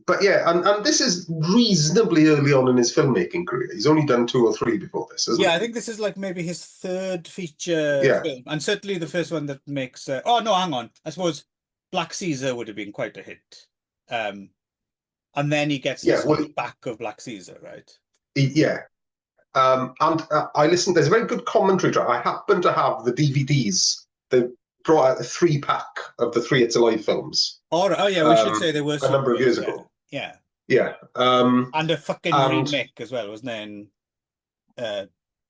but yeah, and this is reasonably early on in his filmmaking career. He's only done 2 or 3 before this, isn't Yeah, he? I think this is like maybe his third feature Yeah, film, and certainly the first one that makes. Oh no, hang on. I suppose Black Caesar would have been quite a hit. Um, and then he gets the yeah. Well, sort back of Black Caesar, right? yeah. And I listened. There's a very good commentary track. I happen to have the DVDs. They brought out a 3-pack of the 3 It's Alive films Oh yeah, we should say there were a number of sequels. years Yeah, ago. yeah, Yeah, and a fucking and remake as well, wasn't there? In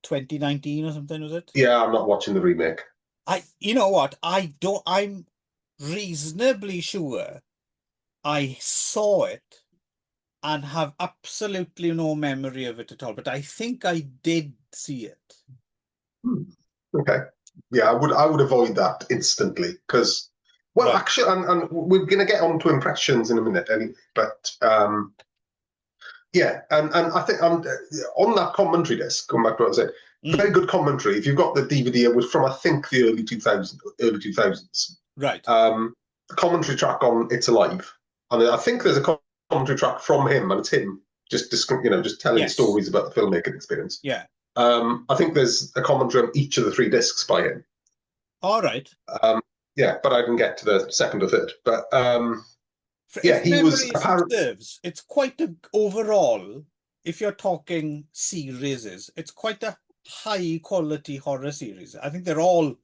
2019 or something, was it? yeah, I'm not watching the remake. You know what? I'm reasonably sure I saw it and have absolutely no memory of it at all, but I think I did see it. Hmm. Okay, yeah, I would avoid that instantly because, well, Right. actually, and we're going to get on to impressions in a minute, anyway. But yeah, and I think on that commentary disc, going back to what I said, very Mm, good commentary. If you've got the DVD, it was from I think the early 2000s. right. The commentary track on It's Alive, and I think there's a commentary track from him, and it's him just telling Yes. stories about the filmmaking experience. Yeah. I think there's a commentary on each of the 3 discs by him. All right. Um, yeah, but I didn't get to the second or third. But yeah, If he was memory apparent. serves, it's quite a overall, if you're talking series, it's quite a high quality horror series. I think they're all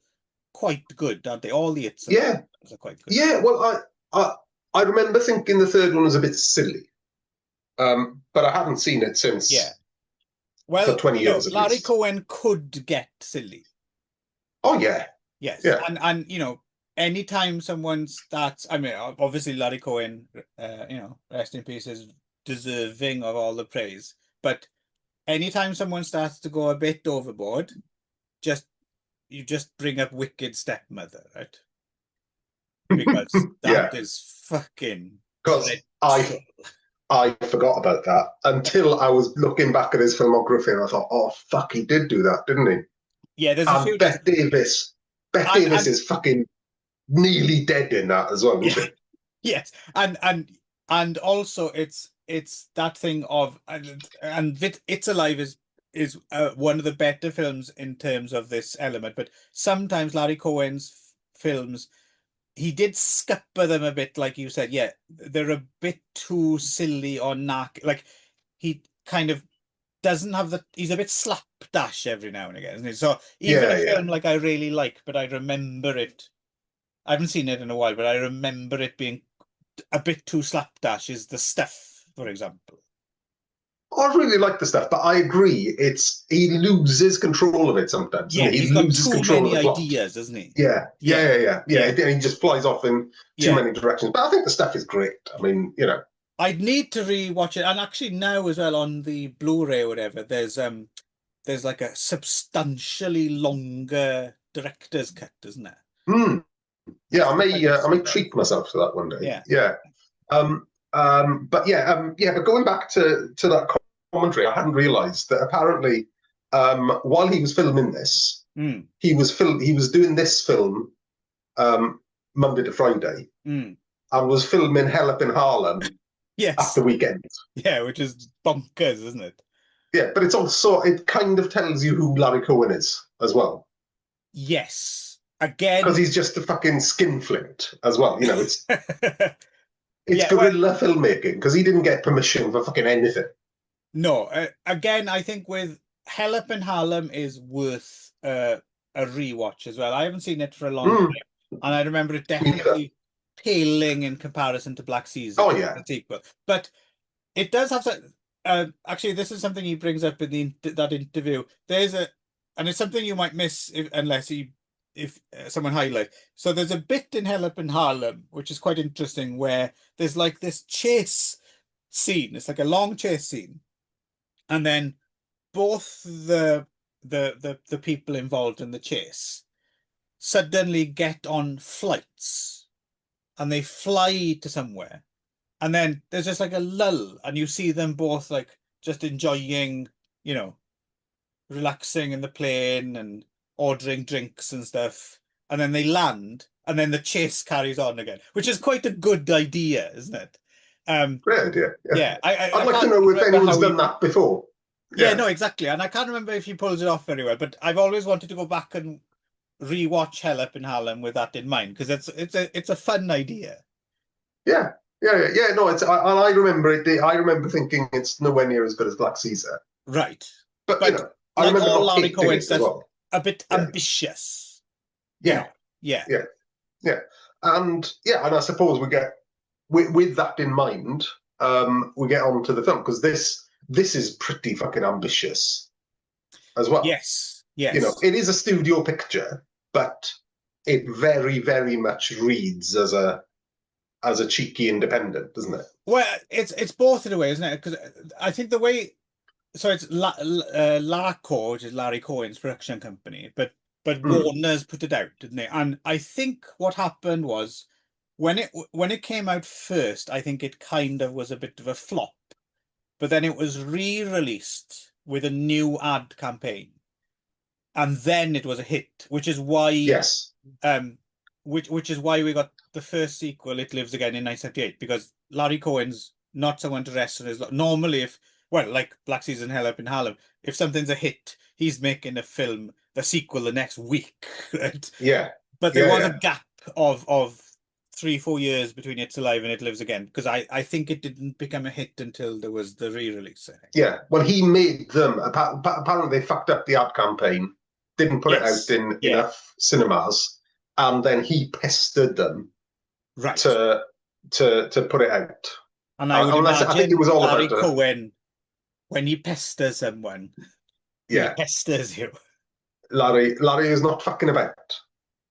quite good, aren't they? All the It's Alive Yeah, are quite good. yeah. Well, I I remember thinking the third one was a bit silly, but I haven't seen it Yeah. since for Well, 20 years at Larry least. Cohen could get silly. Oh yeah, Yes. yeah. And anytime someone starts, I mean, obviously Larry Cohen, rest in peace, is deserving of all the praise. But anytime someone starts to go a bit overboard, just you just bring up Wicked Stepmother, right? Because that Yeah, is fucking because dreadful. I forgot about that until I was looking back at his filmography and I thought, oh fuck, he did do that, didn't he? Yeah, there's a And few just Beth Davis and is fucking nearly dead in that as well, yeah, isn't yes, and also it's that thing of It's Alive is one of the better films in terms of this element, but sometimes Larry Cohen's films he did scupper them a bit, like you said. Yeah, they're a bit too silly or narc. Like he kind of doesn't have the. He's a bit slapdash every now and again, isn't he? So he? even a Yeah, yeah. film like I really like, but I remember it. I haven't seen it in a while, but I remember it being a bit too slapdash. Is The Stuff, for example? I really like the stuff, but I agree. He loses control of it sometimes, Yeah, doesn't he? he's He got loses too control of many the plot. ideas, doesn't he? Yeah, Yeah, yeah. yeah, And he just flies off in too yeah. many directions. But I think the stuff is great. I mean, I'd need to rewatch it, and actually now as well on the Blu-ray or whatever, there's like a substantially longer director's cut, isn't there? hmm, yeah. I think I did I see may that. treat myself to that one day. Yeah. Yeah. But yeah, yeah. But going back to that commentary, I hadn't realised that apparently, while he was filming this, Mm, he was doing this film um, Monday to Friday, mm. and was filming Hell Up in Harlem at Yes. the weekend. Yeah, which is bonkers, isn't it? Yeah, but it kind of tells you who Larry Cohen is as well. Yes. Because Again, he's just a fucking skinflint as well. It's yeah, well, guerrilla filmmaking because he didn't get permission for fucking anything. no. Again, I think with Hell Up in Harlem is worth a rewatch as well. I haven't seen it for a long Mm, time, and I remember it me neither. definitely paling in comparison to Black Caesar, Oh which is yeah. the sequel. But it does have some. Actually, this is something he brings up in that interview. And it's something you might miss if someone highlight. So there's a bit in Hell Up in Harlem, which is quite interesting, where there's like this chase scene. It's like a long chase scene, and then both the people involved in the chase suddenly get on flights and they fly to somewhere, and then there's just like a lull and you see them both like just enjoying, you know relaxing in the plane and ordering drinks and stuff, and then they land and then the chase carries on again, which is quite a good idea, isn't it? Great idea. Yeah, I'd I like to can't know if remember anyone's how he. done that before. Yeah, no, exactly, and I can't remember if he pulls it off very well. But I've always wanted to go back and rewatch Hell Up in Harlem with that in mind because it's a fun idea. Yeah. No, I remember it. I remember thinking it's nowhere near as good as Black Caesar. Right. But But I like remember all not Larry hating Cohen it as stuff, well. a bit Yeah, ambitious. yeah, Yeah. yeah, and I suppose we get with that in mind, we get on to the film because this is pretty fucking ambitious as well. Yes. Yes. It is a studio picture, but it very, very much reads as a cheeky independent, doesn't it? Well, it's both in a way, isn't it? Because I think the way so it's Larco, which is Larry Cohen's production company, but Mm. Warner's put it out, didn't they? And I think what happened was when it came out first, I think it kind of was a bit of a flop, but then it was re-released with a new ad campaign, and then it was a hit, which is why Yes. which is why we got the first sequel, It Lives Again, in 1978, because Larry Cohen's not someone to rest on his normally if well, like Black Season, Hell Up in Harlem, if something's a hit, he's making the sequel the next week, right? Yeah. But there Yeah. was Yeah. a gap of 3-4 years between It's Alive and It Lives Again, because I think it didn't become a hit until there was the re-release, I think. Yeah. Well, he made them. Apparently, they fucked up the ad campaign, didn't put it out Yes. in Yeah. enough cinemas, and then he pestered them Right. to put it out. And I would Unless I think it imagine was all Larry about Cohen, when he pesters someone, he yeah. pesters you. Larry is not fucking about.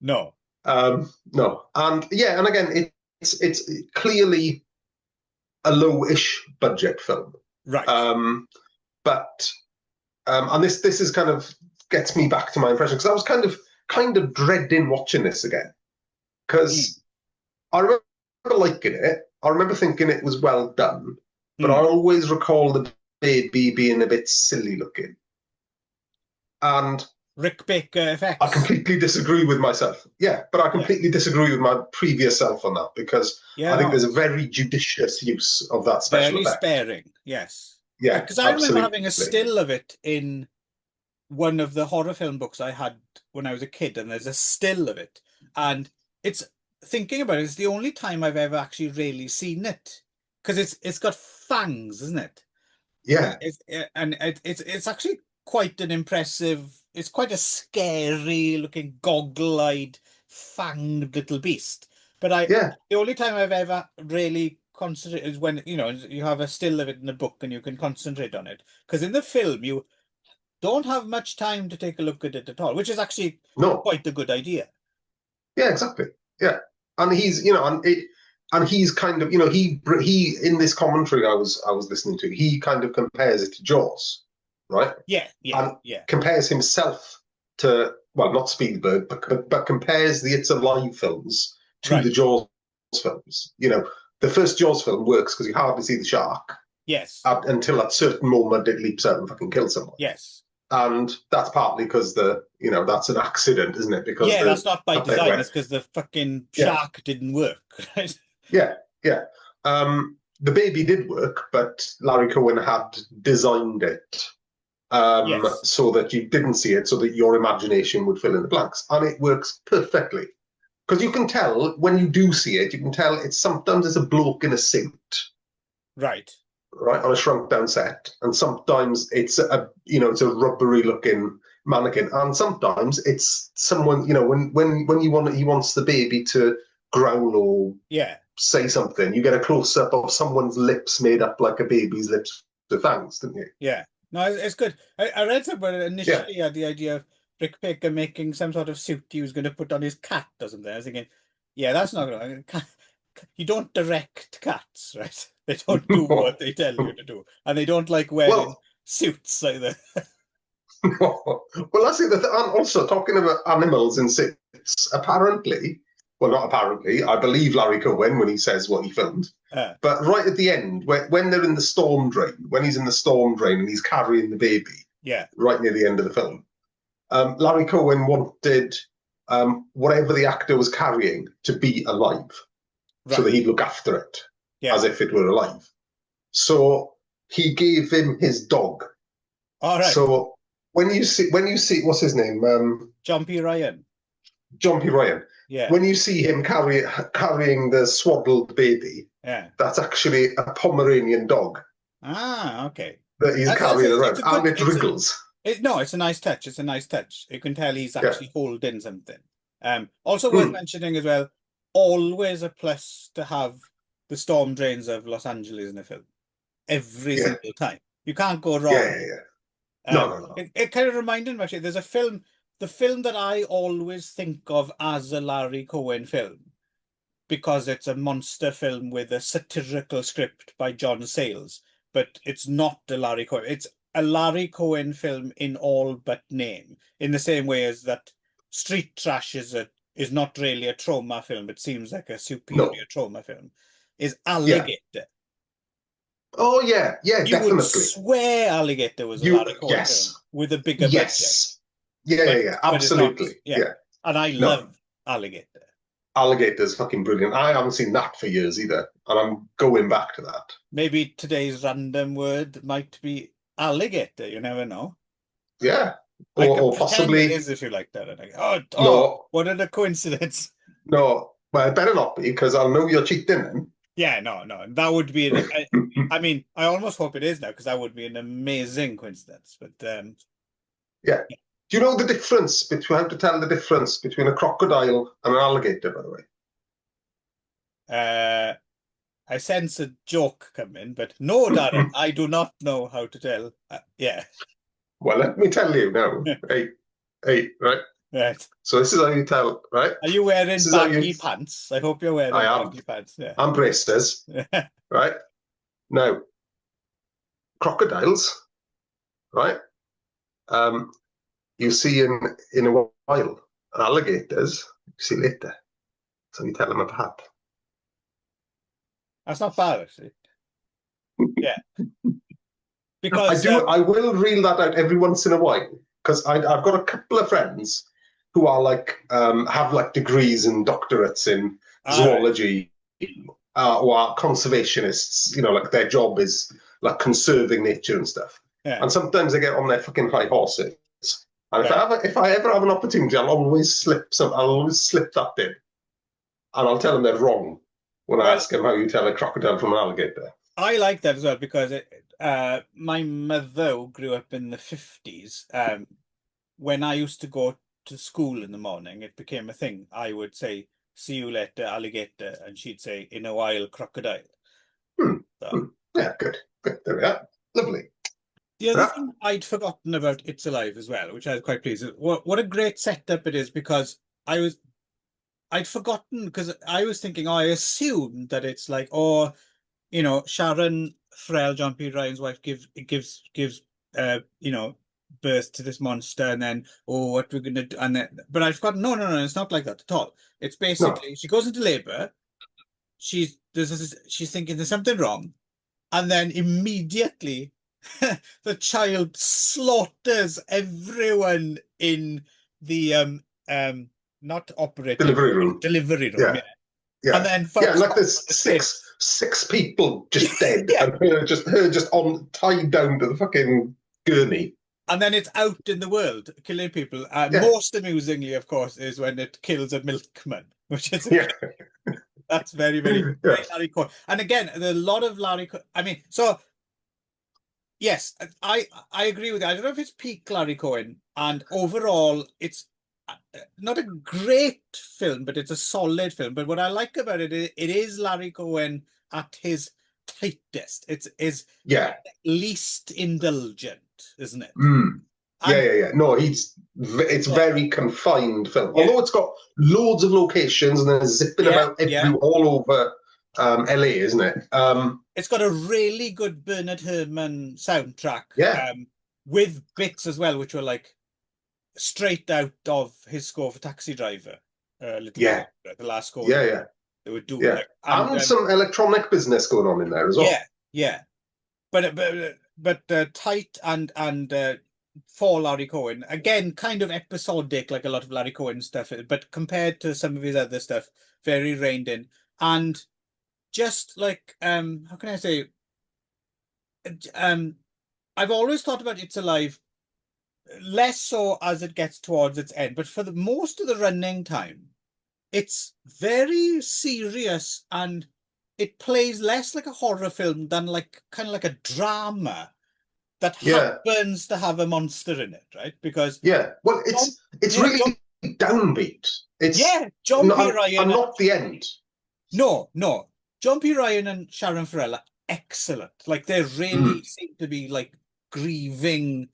No. No, and again, it's clearly a low-ish budget film. Right. But and this is kind of gets me back to my impression because I was kind of dreading watching this again because I remember liking it. I remember thinking it was well done, but I always recall the baby being a bit silly looking. And Rick Baker effects. I completely disagree with myself. Yeah, but I completely disagree with my previous self on that because I think there's a very judicious use of that special very effect. sparing, yes. Yeah, because I remember having a still of it in one of the horror film books I had when I was a kid, and there's a still of it. And it's thinking about it, it's the only time I've ever actually really seen it because it's got fangs, isn't it? Yeah, It's actually quite an impressive. It's quite a scary looking, goggle-eyed, fanged little beast. But the only time I've ever really concentrated is when you have a still of it in a book and you can concentrate on it. Because in the film you don't have much time to take a look at it at all, which is actually quite a good idea. Yeah, exactly. Yeah, and he's and he's kind of he in this commentary I was listening to, he kind of compares it to Jaws, right? Yeah. Compares himself to not Spielberg, but compares the It's Alive films to the Jaws films. The first Jaws film works because you hardly see the shark. Yes. Until at a certain moment it leaps out and fucking kills someone. Yes. And that's partly because that's an accident, isn't it? Because that's not by design. It's because the fucking shark didn't work, right? Yeah. The baby did work, but Larry Cohen had designed it so that you didn't see it, so that your imagination would fill in the blanks, and it works perfectly. Because you can tell when you do see it, you can tell sometimes it's a bloke in a suit, right, on a shrunk down set, and sometimes it's a rubbery looking mannequin, and sometimes it's someone when he wants the baby to growl or say something, you get a close up of someone's lips made up like a baby's lips with fangs, didn't you? Yeah, no, it's good. I read somewhere initially had the idea of Rick Baker making some sort of suit he was going to put on his cat or something. I was thinking, that's not going to. You don't direct cats, right? They don't do what they tell you to do, and they don't like wearing suits either. Well, that's it. And also, talking about animals in suits, apparently, well, not apparently, I believe Larry Cohen when he says what he filmed. But right at the end, when they're in the storm drain, when he's in the storm drain and he's carrying the baby, right near the end of the film, Larry Cohen wanted whatever the actor was carrying to be alive, so that he'd look after it. as if it were alive. So he gave him his dog. All right. So when you see what's his name, John P. Ryan. John P. Ryan. Yeah. When you see him carrying the swaddled baby, that's actually a Pomeranian dog. Ah, okay. That he's carrying around, and it wriggles. It's a nice touch. It's a nice touch. You can tell he's actually holding something. Also worth mentioning as well, always a plus to have the storm drains of Los Angeles in a film. Every single time. You can't go wrong. Yeah. No. It kind of reminded me, actually, there's a film, the film that I always think of as a Larry Cohen film, because it's a monster film with a satirical script by John Sayles, but it's not a Larry Cohen. It's a Larry Cohen film in all but name, in the same way as that Street Trash is not really a trauma film. It seems like a superior trauma film. Is Alligator. Oh yeah, definitely. You would swear Alligator was a Larry Cohen film with a bigger budget. Yeah, absolutely. Yeah. And I love Alligator. Alligator's fucking brilliant. I haven't seen that for years either, and I'm going back to that. Maybe today's random word might be alligator. You never know. Yeah, or possibly it is, if you like that. And no, what a coincidence! No, well, it better not be, because I'll know you're cheating then. Yeah, no, that would be. I mean, I almost hope it is now, because that would be an amazing coincidence. But yeah. Do you know the difference between how to tell the difference between a crocodile and an alligator, by the way? I sense a joke coming, but no, Darren, I do not know how to tell. Yeah. Well, let me tell you now. Hey, right? Right. So this is how you tell, right? Are you wearing baggy pants? I hope you're wearing baggy pants. Yeah. And braces. Right? Now, crocodiles, right? You see in a while, and alligators you see later. So you tell them apart. That's not bad, actually. Yeah. Because I will reel that out every once in a while, because I've got a couple of friends who are like have like degrees and doctorates in zoology, who are conservationists. You know, like their job is like conserving nature and stuff. Yeah. And sometimes they get on their fucking high horses. And if I ever have an opportunity, I'll always slip that in, and I'll tell them they're wrong when I ask them how you tell a crocodile from an alligator. I like that as well, because my mother grew up in the 50s. When I used to go to school in the morning, it became a thing. I would say, "See you later, alligator," and she'd say, "In a while, crocodile." Yeah, good. There we are. Lovely. The other thing I'd forgotten about It's Alive as well, which I was quite pleased with. What a great setup it is, because I'd forgotten, because I was thinking, I assumed that it's like, Sharon Frell, John P. Ryan's wife, gives birth to this monster, and then what we're gonna do, and then, but I've forgotten. No, it's not like that at all. It's basically she goes into labor. She's thinking there's something wrong, and then immediately the child slaughters everyone in the not operating delivery room. Yeah. And then like there's six people just dead, and her just tied down to the fucking gurney. And then it's out in the world killing people. Most amusingly, of course, is when it kills a milkman, which is that's very, very, very Larry Cohen. And again, a lot of Larry Cohen. I mean, so yes, I agree with you. I don't know if it's peak Larry Cohen, and overall, it's not a great film, but it's a solid film. But what I like about it is Larry Cohen at his tightest. It's least indulgent, isn't it? Yeah. No, it's very confined film. Although it's got loads of locations and then zipping about all over LA, isn't it? It's got a really good Bernard Herrmann soundtrack. With bits as well, which were like straight out of his score for Taxi Driver. The last score. They would do and some electronic business going on in there as well. Yeah. But tight and for Larry Cohen, again, kind of episodic, like a lot of Larry Cohen stuff, but compared to some of his other stuff, very reined in. And just like how can I say, I've always thought about It's Alive less so as it gets towards its end, but for the most of the running time, it's very serious and it plays less like a horror film than like kind of like a drama that Yeah, happens to have a monster in it, right? Because yeah. Well, John, it's yeah, really John, downbeat. It's yeah, John P. Ryan, and not the end. no, John P. Ryan and Sharon Farrell are excellent. Like they Mm. really seem to be like grieving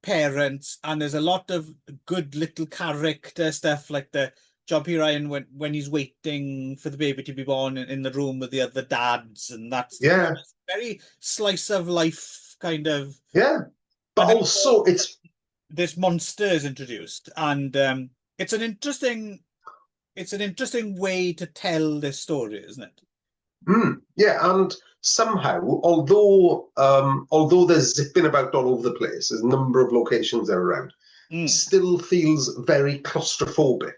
parents, and there's a lot of good little character stuff, like the John P. Ryan when he's waiting for the baby to be born in the room with the other dads, and that's Yeah, very slice of life kind of. yeah. But And then also, this monster is introduced, and it's an interesting way to tell this story, isn't it? yeah, and somehow, although there's zipping about all over the place, there's a number of locations they're around, Mm. still feels very claustrophobic.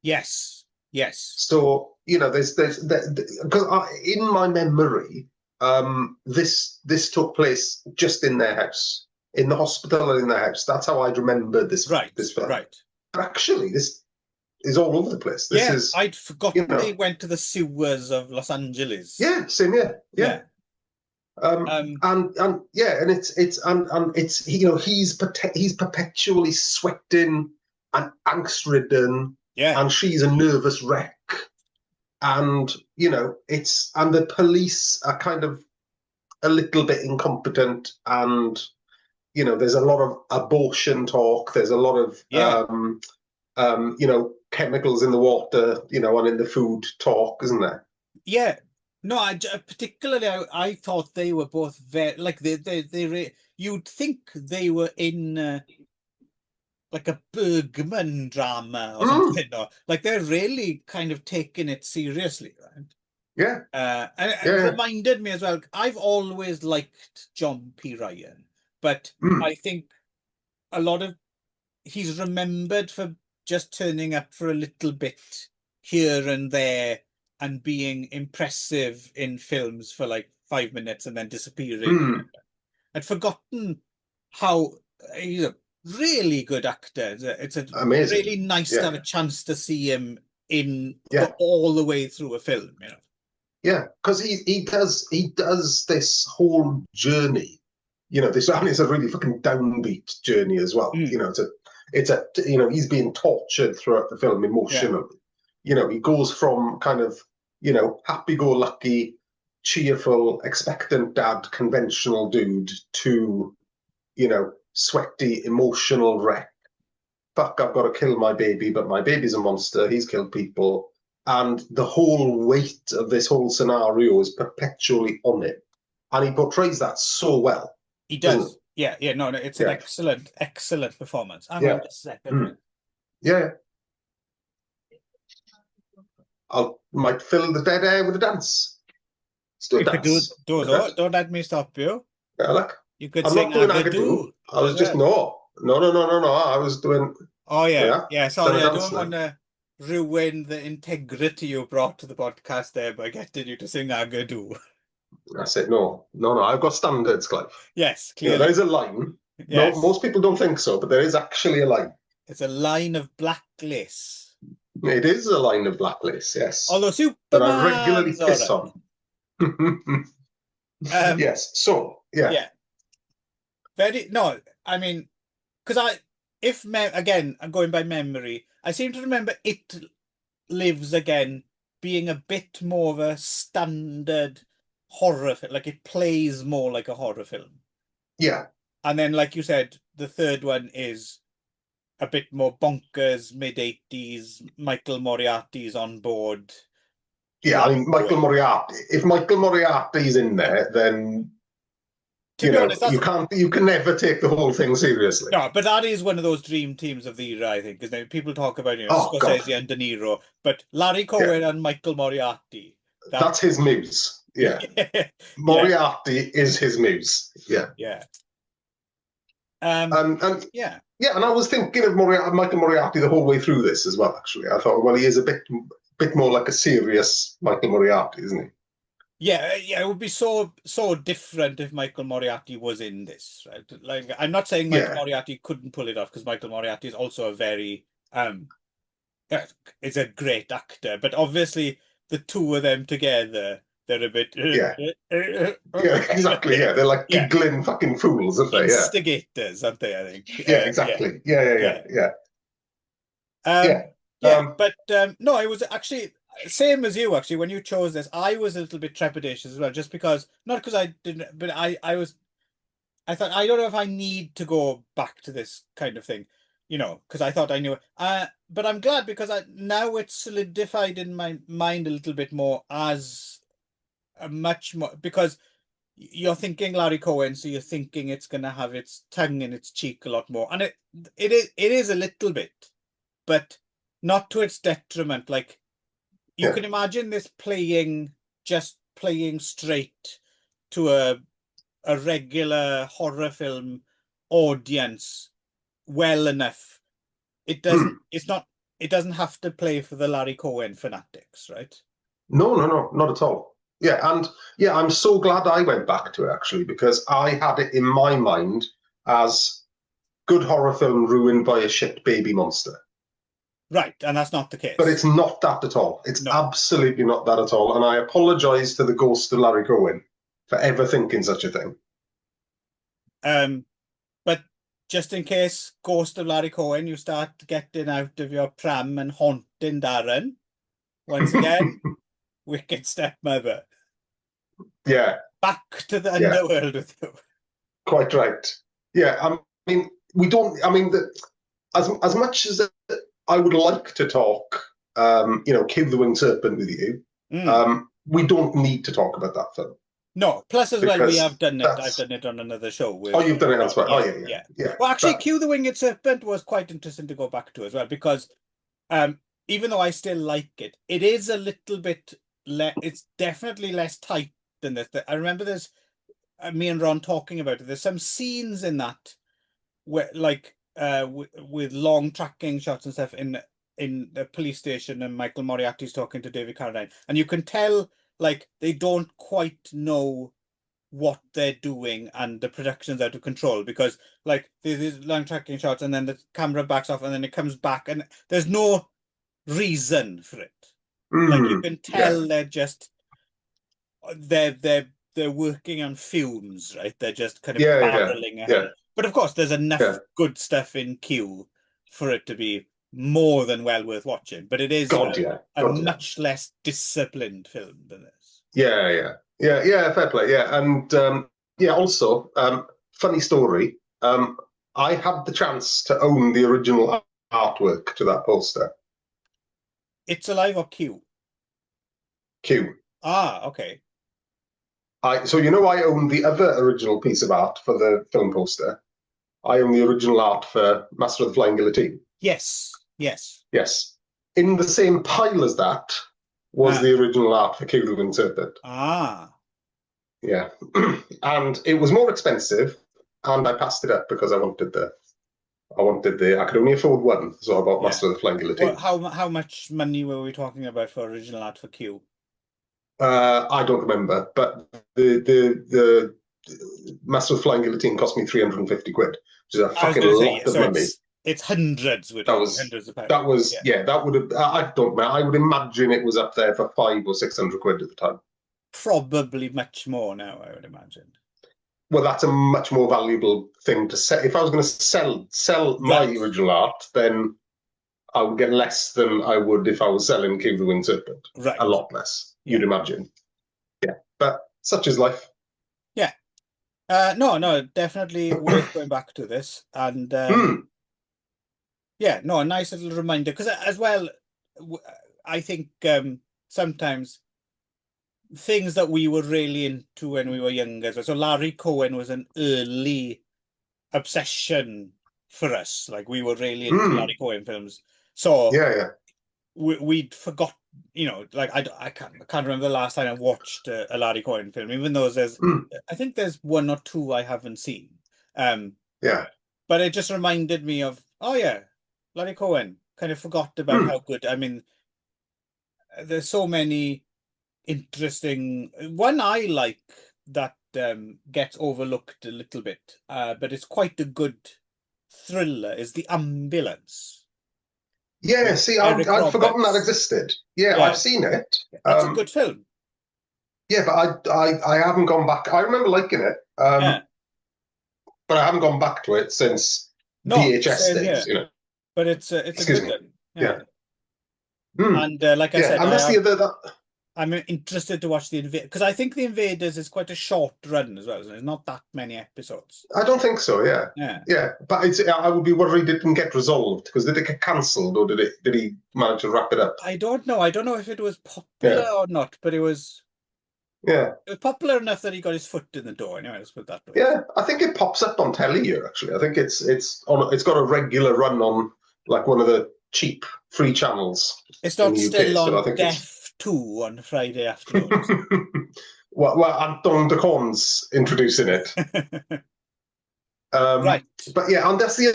Yes, yes, So there's because in my memory, this took place just in their house, in the hospital and in their house. That's how I'd remember right, this film. right. But actually, this is all over the place. This Yeah, is I'd you forgotten they know went to the sewers of Los Angeles. yeah, same here. Yeah. Yeah. Um, And yeah, and it's he's perpetually sweating and angst ridden, yeah, and she's a nervous wreck, and and the police are kind of a little bit incompetent, and there's a lot of abortion talk, there's a lot of yeah, chemicals in the water, and in the food talk, isn't there? yeah. No, particularly I thought they were both very like you'd think they were in like a Bergman drama or Mm, something, or like they're really kind of taking it seriously, right? yeah, And it yeah, reminded me as well. I've always liked John P. Ryan, but mm, I think a lot of he's remembered for just turning up for a little bit here and there and being impressive in films for like 5 minutes and then disappearing again. mm. I'd forgotten how he's a really good actor. It's a Amazing. really nice to have a Yeah, chance to see him in yeah. all the way through a film, you know. Yeah, because he does this whole journey. This and it's a really fucking downbeat journey as well. Mm, It's a he's being tortured throughout the film yeah, emotionally. He goes from kind of happy-go-lucky, cheerful, expectant dad, conventional dude to sweaty, emotional wreck. Fuck, I've got to kill my baby, but my baby's a monster. He's killed people. And the whole weight of this whole scenario is perpetually on him. And he portrays that so well, he doesn't he? does. Yeah, yeah, no, no, it's an Yeah, excellent, excellent performance. Hang on yeah, just a second, mm, right? yeah. I might fill the dead air with a dance. Let's do a You could dance. so. Don't let me stop you. Yeah, look, You could I'm sing not doing Agadoo. Agadoo I as was just, well. no, no, no, no, no, no. I was doing, Oh yeah, yeah, yeah. done a Sorry, I dance don't now. want to ruin the integrity you brought to the podcast there by getting you to sing Agadoo. I said, no, no, no. I've got standards, Clive. Yes, There clearly. is a line. No, Yes. most people don't think so, but there is actually a line. It's a line of black lace. It is a line of black lace, yes, Although that I regularly Superman's all piss right. on. Um, Yes, so, yeah. yeah. Very no, I mean, because again, I'm going by memory, I seem to remember It Lives Again being a bit more of a standard horror film. Like it plays more like a horror film. Yeah, And then, like you said, the third one is a bit more bonkers, mid-80s. Michael Moriarty's on board. yeah. I mean, Larry Michael Cohen. Moriarty. If Michael Moriarty's in Yeah. there, then To be honest, that's you can never take the whole thing seriously. no, but that is one of those dream teams of the era, I think, because people talk about Oh God, Scorsese and De Niro, but Larry yeah, Cohen and Michael Moriarty. that's That's his muse. Yeah, yeah, Moriarty is his muse. Yeah, yeah. and Yeah. yeah, and I was thinking of Michael Moriarty the whole way through this as well. Actually, I thought, well, he is a bit more like a serious Michael Moriarty, isn't he? Yeah, yeah, it would be so different if Michael Moriarty was in this, right? Like, I'm not saying Michael Yeah, Moriarty couldn't pull it off because Michael Moriarty is also a very yeah, is a great actor, but obviously the two of them together, they're a bit yeah, yeah, exactly. Yeah, they're like yeah, giggling fucking fools, aren't they? Yeah, instigators, aren't they? I think. yeah, Yeah, exactly. Yeah, yeah, yeah, yeah. yeah, yeah. Um, yeah, but no, it was actually same as you. Actually, when you chose this, I was a little bit trepidatious as well, just because not because I didn't, but I thought I don't know if I need to go back to this kind of thing, because I thought I knew it. But I'm glad because now it's solidified in my mind a little bit more as a much more because you're thinking Larry Cohen, so you're thinking it's going to have its tongue in its cheek a lot more, and it is a little bit, but not to its detriment. Like you Yeah. can imagine this just playing straight to a regular horror film audience well enough. It doesn't. Hmm. It's not. It doesn't have to play for the Larry Cohen fanatics, right? No, no, no, not at all. Yeah, and yeah, I'm so glad I went back to it actually because I had it in my mind as good horror film ruined by a shit baby monster. Right, and that's not the But case. it's not that at all. It's No. absolutely not that at all. And I apologize to the ghost of Larry Cohen for ever thinking such a thing. Um, but just in case, Ghost of Larry Cohen, you start getting out of your pram and haunting Darren once again. Wicked stepmother. Yeah, Back to the yeah, underworld with you. quite right. Yeah, I mean, we don't. I mean, as much as I would like to talk, Kill the Winged Serpent with you, Mm. we don't need to talk about that film No, plus as well, we have because done it. I've that's. done it on another show Oh, with. you've done it Yeah, elsewhere. Oh, yeah, yeah, yeah, yeah. yeah. Well, actually, But Cue the Winged Serpent was quite interesting to go back to as well because um, even though I still like it, it is a little bit it's definitely less tight than this. I remember there's me and Ron talking about it. There's some scenes in that where like with long tracking shots and stuff in the police station, and Michael Moriarty's talking to David Carradine, and you can tell like they don't quite know what they're doing and the production's out of control because like there's these long tracking shots and then the camera backs off and then it comes back and there's no reason for it. Like you can yeah, tell they're working on fumes, right? They're just kind of yeah, yeah, barreling yeah, ahead. But of course, there's yeah. enough good stuff in queue for it to be more than well worth watching. But it is God, yeah, a God, yeah, much less disciplined film than this. yeah, yeah, yeah, yeah. Fair play, yeah, and yeah. Also, funny story. I had the chance to own the original artwork to that poster. It's Alive or Q? Q. Ah, okay. So I own the other original piece of art for the film poster. I own the original art for Master of the Flying Guillotine. Yes, yes. Yes. In the same pile as that was Ah, the original art for Q the Winged Serpent. ah. Yeah. And it was more expensive, and I passed it up because I could only afford one, so I bought Yeah. Master of the Flying Well, Guillotine. how much money were we talking about for original art for Q? I don't remember, but the Master of the Flying Guillotine cost me 350 quid, which is a I was fucking going to say, yeah, lot of so money. it's hundreds. We're That talking was hundreds of pounds. that was Yeah. yeah, that would have I don't know. I would imagine it was up there for 500 or 600 quid at the time. Probably much more now, I would imagine. Well, that's a much more valuable thing to sell. If I was going to sell my Right. original art, then I would get less than I would if I was selling King of the Winged Serpent. Right. A lot less, Yeah. you'd imagine. Yeah, but such is life. Yeah. No, definitely worth going back to this. And yeah, no, a nice little reminder. Because as well, I think sometimes things that we were really into when we were younger. So Larry Cohen was an early obsession for us. Like we were really into Larry Cohen films. So Yeah, yeah. we'd forgot, like I can't remember the last time I watched a Larry Cohen film, even though I think there's one or two I haven't seen. Um, Yeah. but it just reminded me of, oh yeah, Larry Cohen. Kind of forgot about how good. I mean, there's so many interesting. One I like that gets overlooked a little bit, but it's quite a good thriller is The Ambulance Yeah, with see, Eric I'd forgotten that Roberts. existed. Yeah, I've Yeah, seen it. it's a good film. Yeah, but I haven't gone back. I remember liking it, Yeah, but I haven't gone back to it since no, VHS same days. here. But it's a Excuse good me. one. Yeah. Yeah, Hmm. and like I Yeah, said, and that's the other. I'm interested to watch The Invaders because I think The Invaders is quite a short run as well. So there's not that many episodes. I don't think so. Yeah. Yeah. Yeah, but I would be worried it didn't get resolved because did it get cancelled or did he manage to wrap it up? I don't know. I don't know if it was popular Yeah. or not, but Yeah. it was popular enough that he got his foot in the door. Anyway, let's put it that way. Yeah, I think it pops up on telly here. Actually, I think it's got a regular run on like one of the cheap free channels It's in not the still UK. So I on think it's Deaf 2 on Friday afternoons. well, Anton de Corn's introducing it. Right. But yeah, and that's the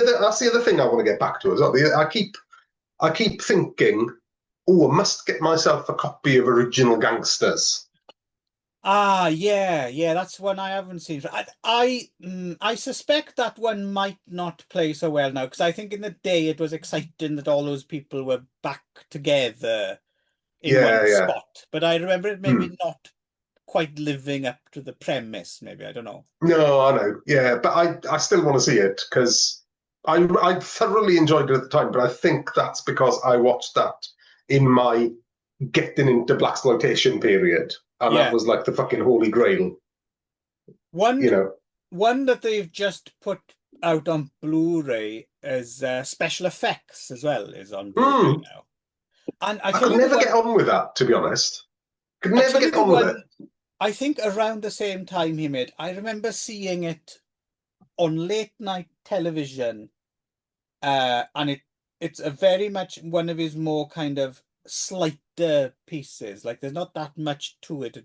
other thing I want to get back to as well. I keep thinking, oh, I must get myself a copy of Original Gangsters. Ah, yeah, that's one I haven't seen. I suspect that one might not play so well now because I think in the day it was exciting that all those people were back together in one Yeah, yeah. spot. But I remember it Hmm. maybe not quite living up to the premise. Maybe I don't know. No, I know. Yeah, but I still want to see it because I thoroughly enjoyed it at the time. But I think that's because I watched that in my getting into blaxploitation period, and that Yeah, was like the fucking holy grail. one You know, one that they've just put out on Blu-ray is special effects as well is on Blu-ray mm, now. And I I tell could you the never one. get on with that, to be honest. Could I never tell you get the on with it. one. I think around the same time he made. I remember seeing it on late night television, and it's a very much one of his more kind of slighter pieces. Like there's not that much to it,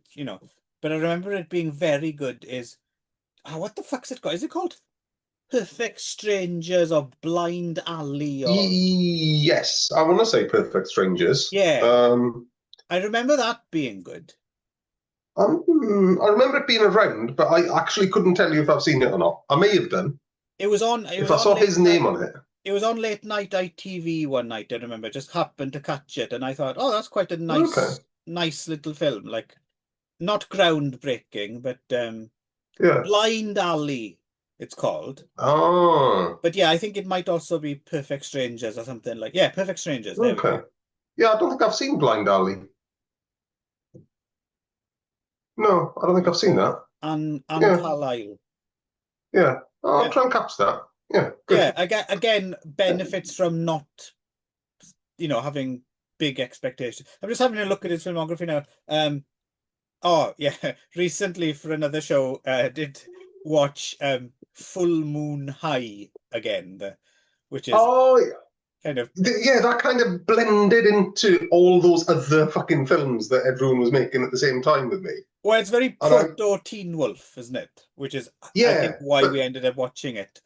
But I remember it being very good. What the fuck's it called? Is it called Perfect Strangers or Blind Alley or Yes, I want to say Perfect Strangers. yeah? I remember that being good. I remember it being around, but I actually couldn't tell you if I've seen it or not. I may have done. It was on. It If was I on saw late his night. name on it. It was on late night ITV one night. I remember. Just happened to catch it, and I thought, oh, that's quite a Okay. nice little film. Like not groundbreaking, but Yeah. Blind Alley, it's called. Oh, But yeah, I think it might also be Perfect Strangers or something like. Yeah, Perfect Strangers. There we okay. go. Yeah, I don't think I've seen Blind Alley. No, I don't think I've seen that. And Yeah, Carlisle. yeah. Oh, I'll Yeah, try and catch that. Yeah, yeah. good. Again, benefits from not having big expectations. I'm just having a look at his filmography now. Oh yeah, recently for another show, did watch Full Moon High again, which is Oh, kind of yeah, that kind of blended into all those other fucking films that everyone was making at the same time with me. well, it's very And proto Teen Wolf, isn't it? Which is, I think, yeah, why but we ended up watching it.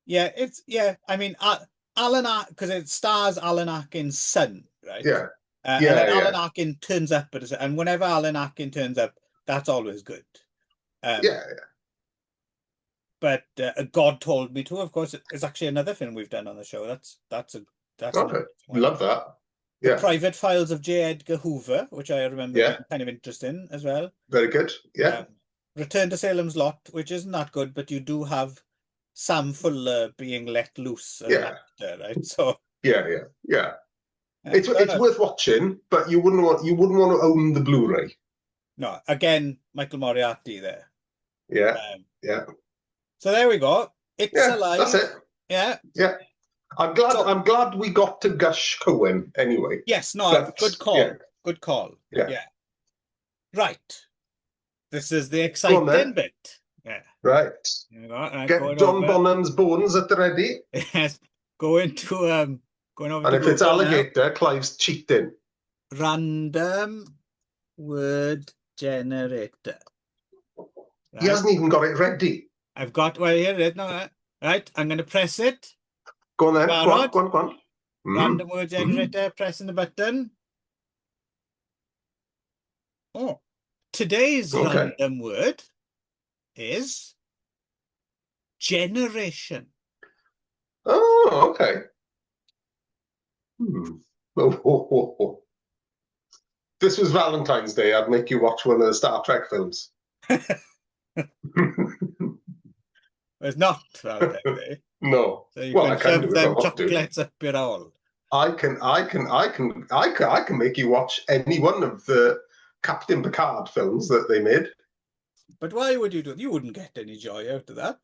Yeah. I mean, because it stars Alan Arkin's son, right? yeah, And then yeah, Alan yeah, Arkin turns up and whenever Alan Arkin turns up, that's always good. Um, yeah. but God Told Me To, of course, is actually another film we've done on the show. That's an Okay, interesting one. love that. The Yeah, Private Files of J. Edgar Hoover, which I remember being yeah, kind of interesting as well. very good. Yeah, Um, Return to Salem's Lot, which isn't that good, but you do have Sam Fuller being let loose as an yeah, actor, right? So yeah. no, It's no, worth watching, but you wouldn't want to own the Blu-ray. no. Again, Michael Moriarty there. Yeah, Um, yeah, so there we go. It's yeah. That's alive. it. Yeah. Yeah, I'm glad. So I'm glad we got to gush Cohen anyway. yes, no, But good yeah, call. Good call. yeah. Yeah. Right. This is the Go on exciting then. bit. Yeah. Right. There we go. Get Going John over. Bonham's bones at the ready. Yes. Going over And to if it's Google now. alligator, Clive's cheating. Random word generator. He Right. hasn't even got it ready. I've got here it is now. Right. I'm going to press it. Go on then. Go on, Barod. go on, go on. Random word generator. Pressing the button. Oh, today's Okay. random word is generation. Oh, okay. Hmm. Oh, oh, oh, oh. This was Valentine's Day. I'd make you watch one of the Star Trek films. It's not Valentine's Day, No. so you Well, I can can shove do if I them want to. chocolates up your hole. I can make you watch any one of the Captain Picard films that they made. But why would you do it? You wouldn't get any joy out of that.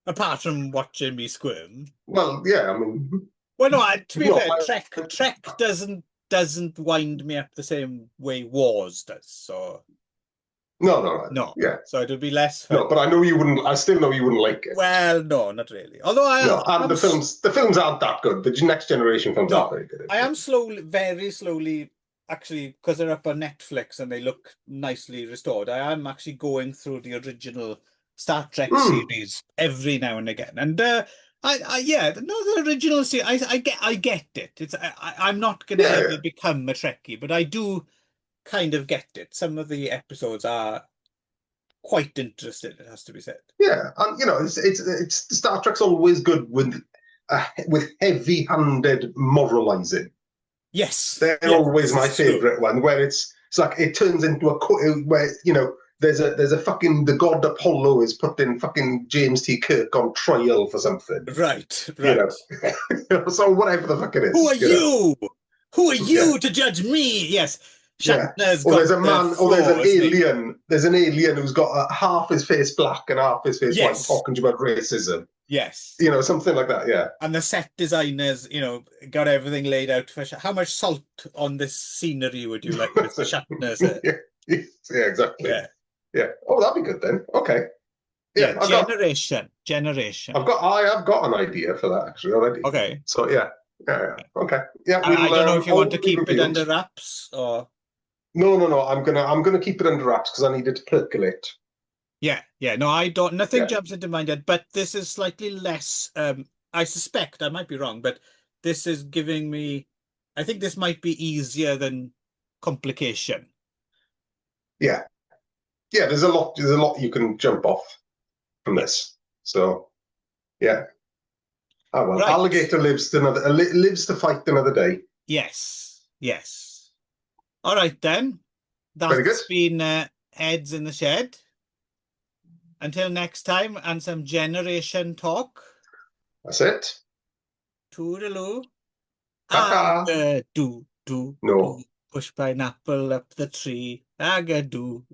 Apart from watching me squirm. Well, yeah, I mean, Well, no, to be no, fair, Trek doesn't wind me up the same way Wars does. So no, no, yeah, so it'll be less no. fun. But I know you wouldn't. I still know you wouldn't like it. Well, no, not really. Although No, and the films aren't that good. The Next Generation films aren't no, very good. I am slowly, very slowly, actually, because they're up on Netflix and they look nicely restored. I am actually going through the original Star Trek Mm, series every now and again, and yeah, no, the original series, I get it. I'm not gonna yeah, ever yeah, become a Trekkie, but I do kind of get it. Some of the episodes are quite interesting, it has to be said. yeah. And you know, it's Star Trek's always good with heavy-handed moralizing. Yes, They're yes, always this my is true. favorite one, where it's like it turns into where there's a fucking the god Apollo is putting fucking James T. Kirk on trial for something, Right, you right. know. So whatever the fuck it Who are is, you? Who are yeah, you to judge me? Yes, yeah. Shatner's Or there's got a the man, or there's an floor, isn't he? alien. There's an alien who's got half his face black and half his face white, Yes, talking to you about racism. yes. You know, something like that. Yeah, And the set designers, got everything laid out for how much salt on this scenery would you like, Mr. Shatner said. yeah, yeah, exactly. Yeah, Yeah. Oh, that'd be good then. Okay. yeah. Yeah, Generation. I have got an idea for that actually already. Okay. So yeah. Okay. Yeah, I we'll don't know if you all want to will be keep it revealed. under wraps or. No. I'm gonna keep it under wraps because I need it to percolate. Yeah. No, I don't. Nothing Yeah. jumps into mind yet, but this is slightly less. I suspect I might be wrong, but this is giving me. I think this might be easier than complication. Yeah. Yeah, there's a lot you can jump off from Yeah. this. So yeah. Oh well. Right. Alligator lives to fight another day. Yes. All right then. Very good. That's been Heads in the Shed. Until next time, and some generation talk. That's it. Toodaloo. Ta-ta. Aga do. No. Push pineapple up the tree. Aga do.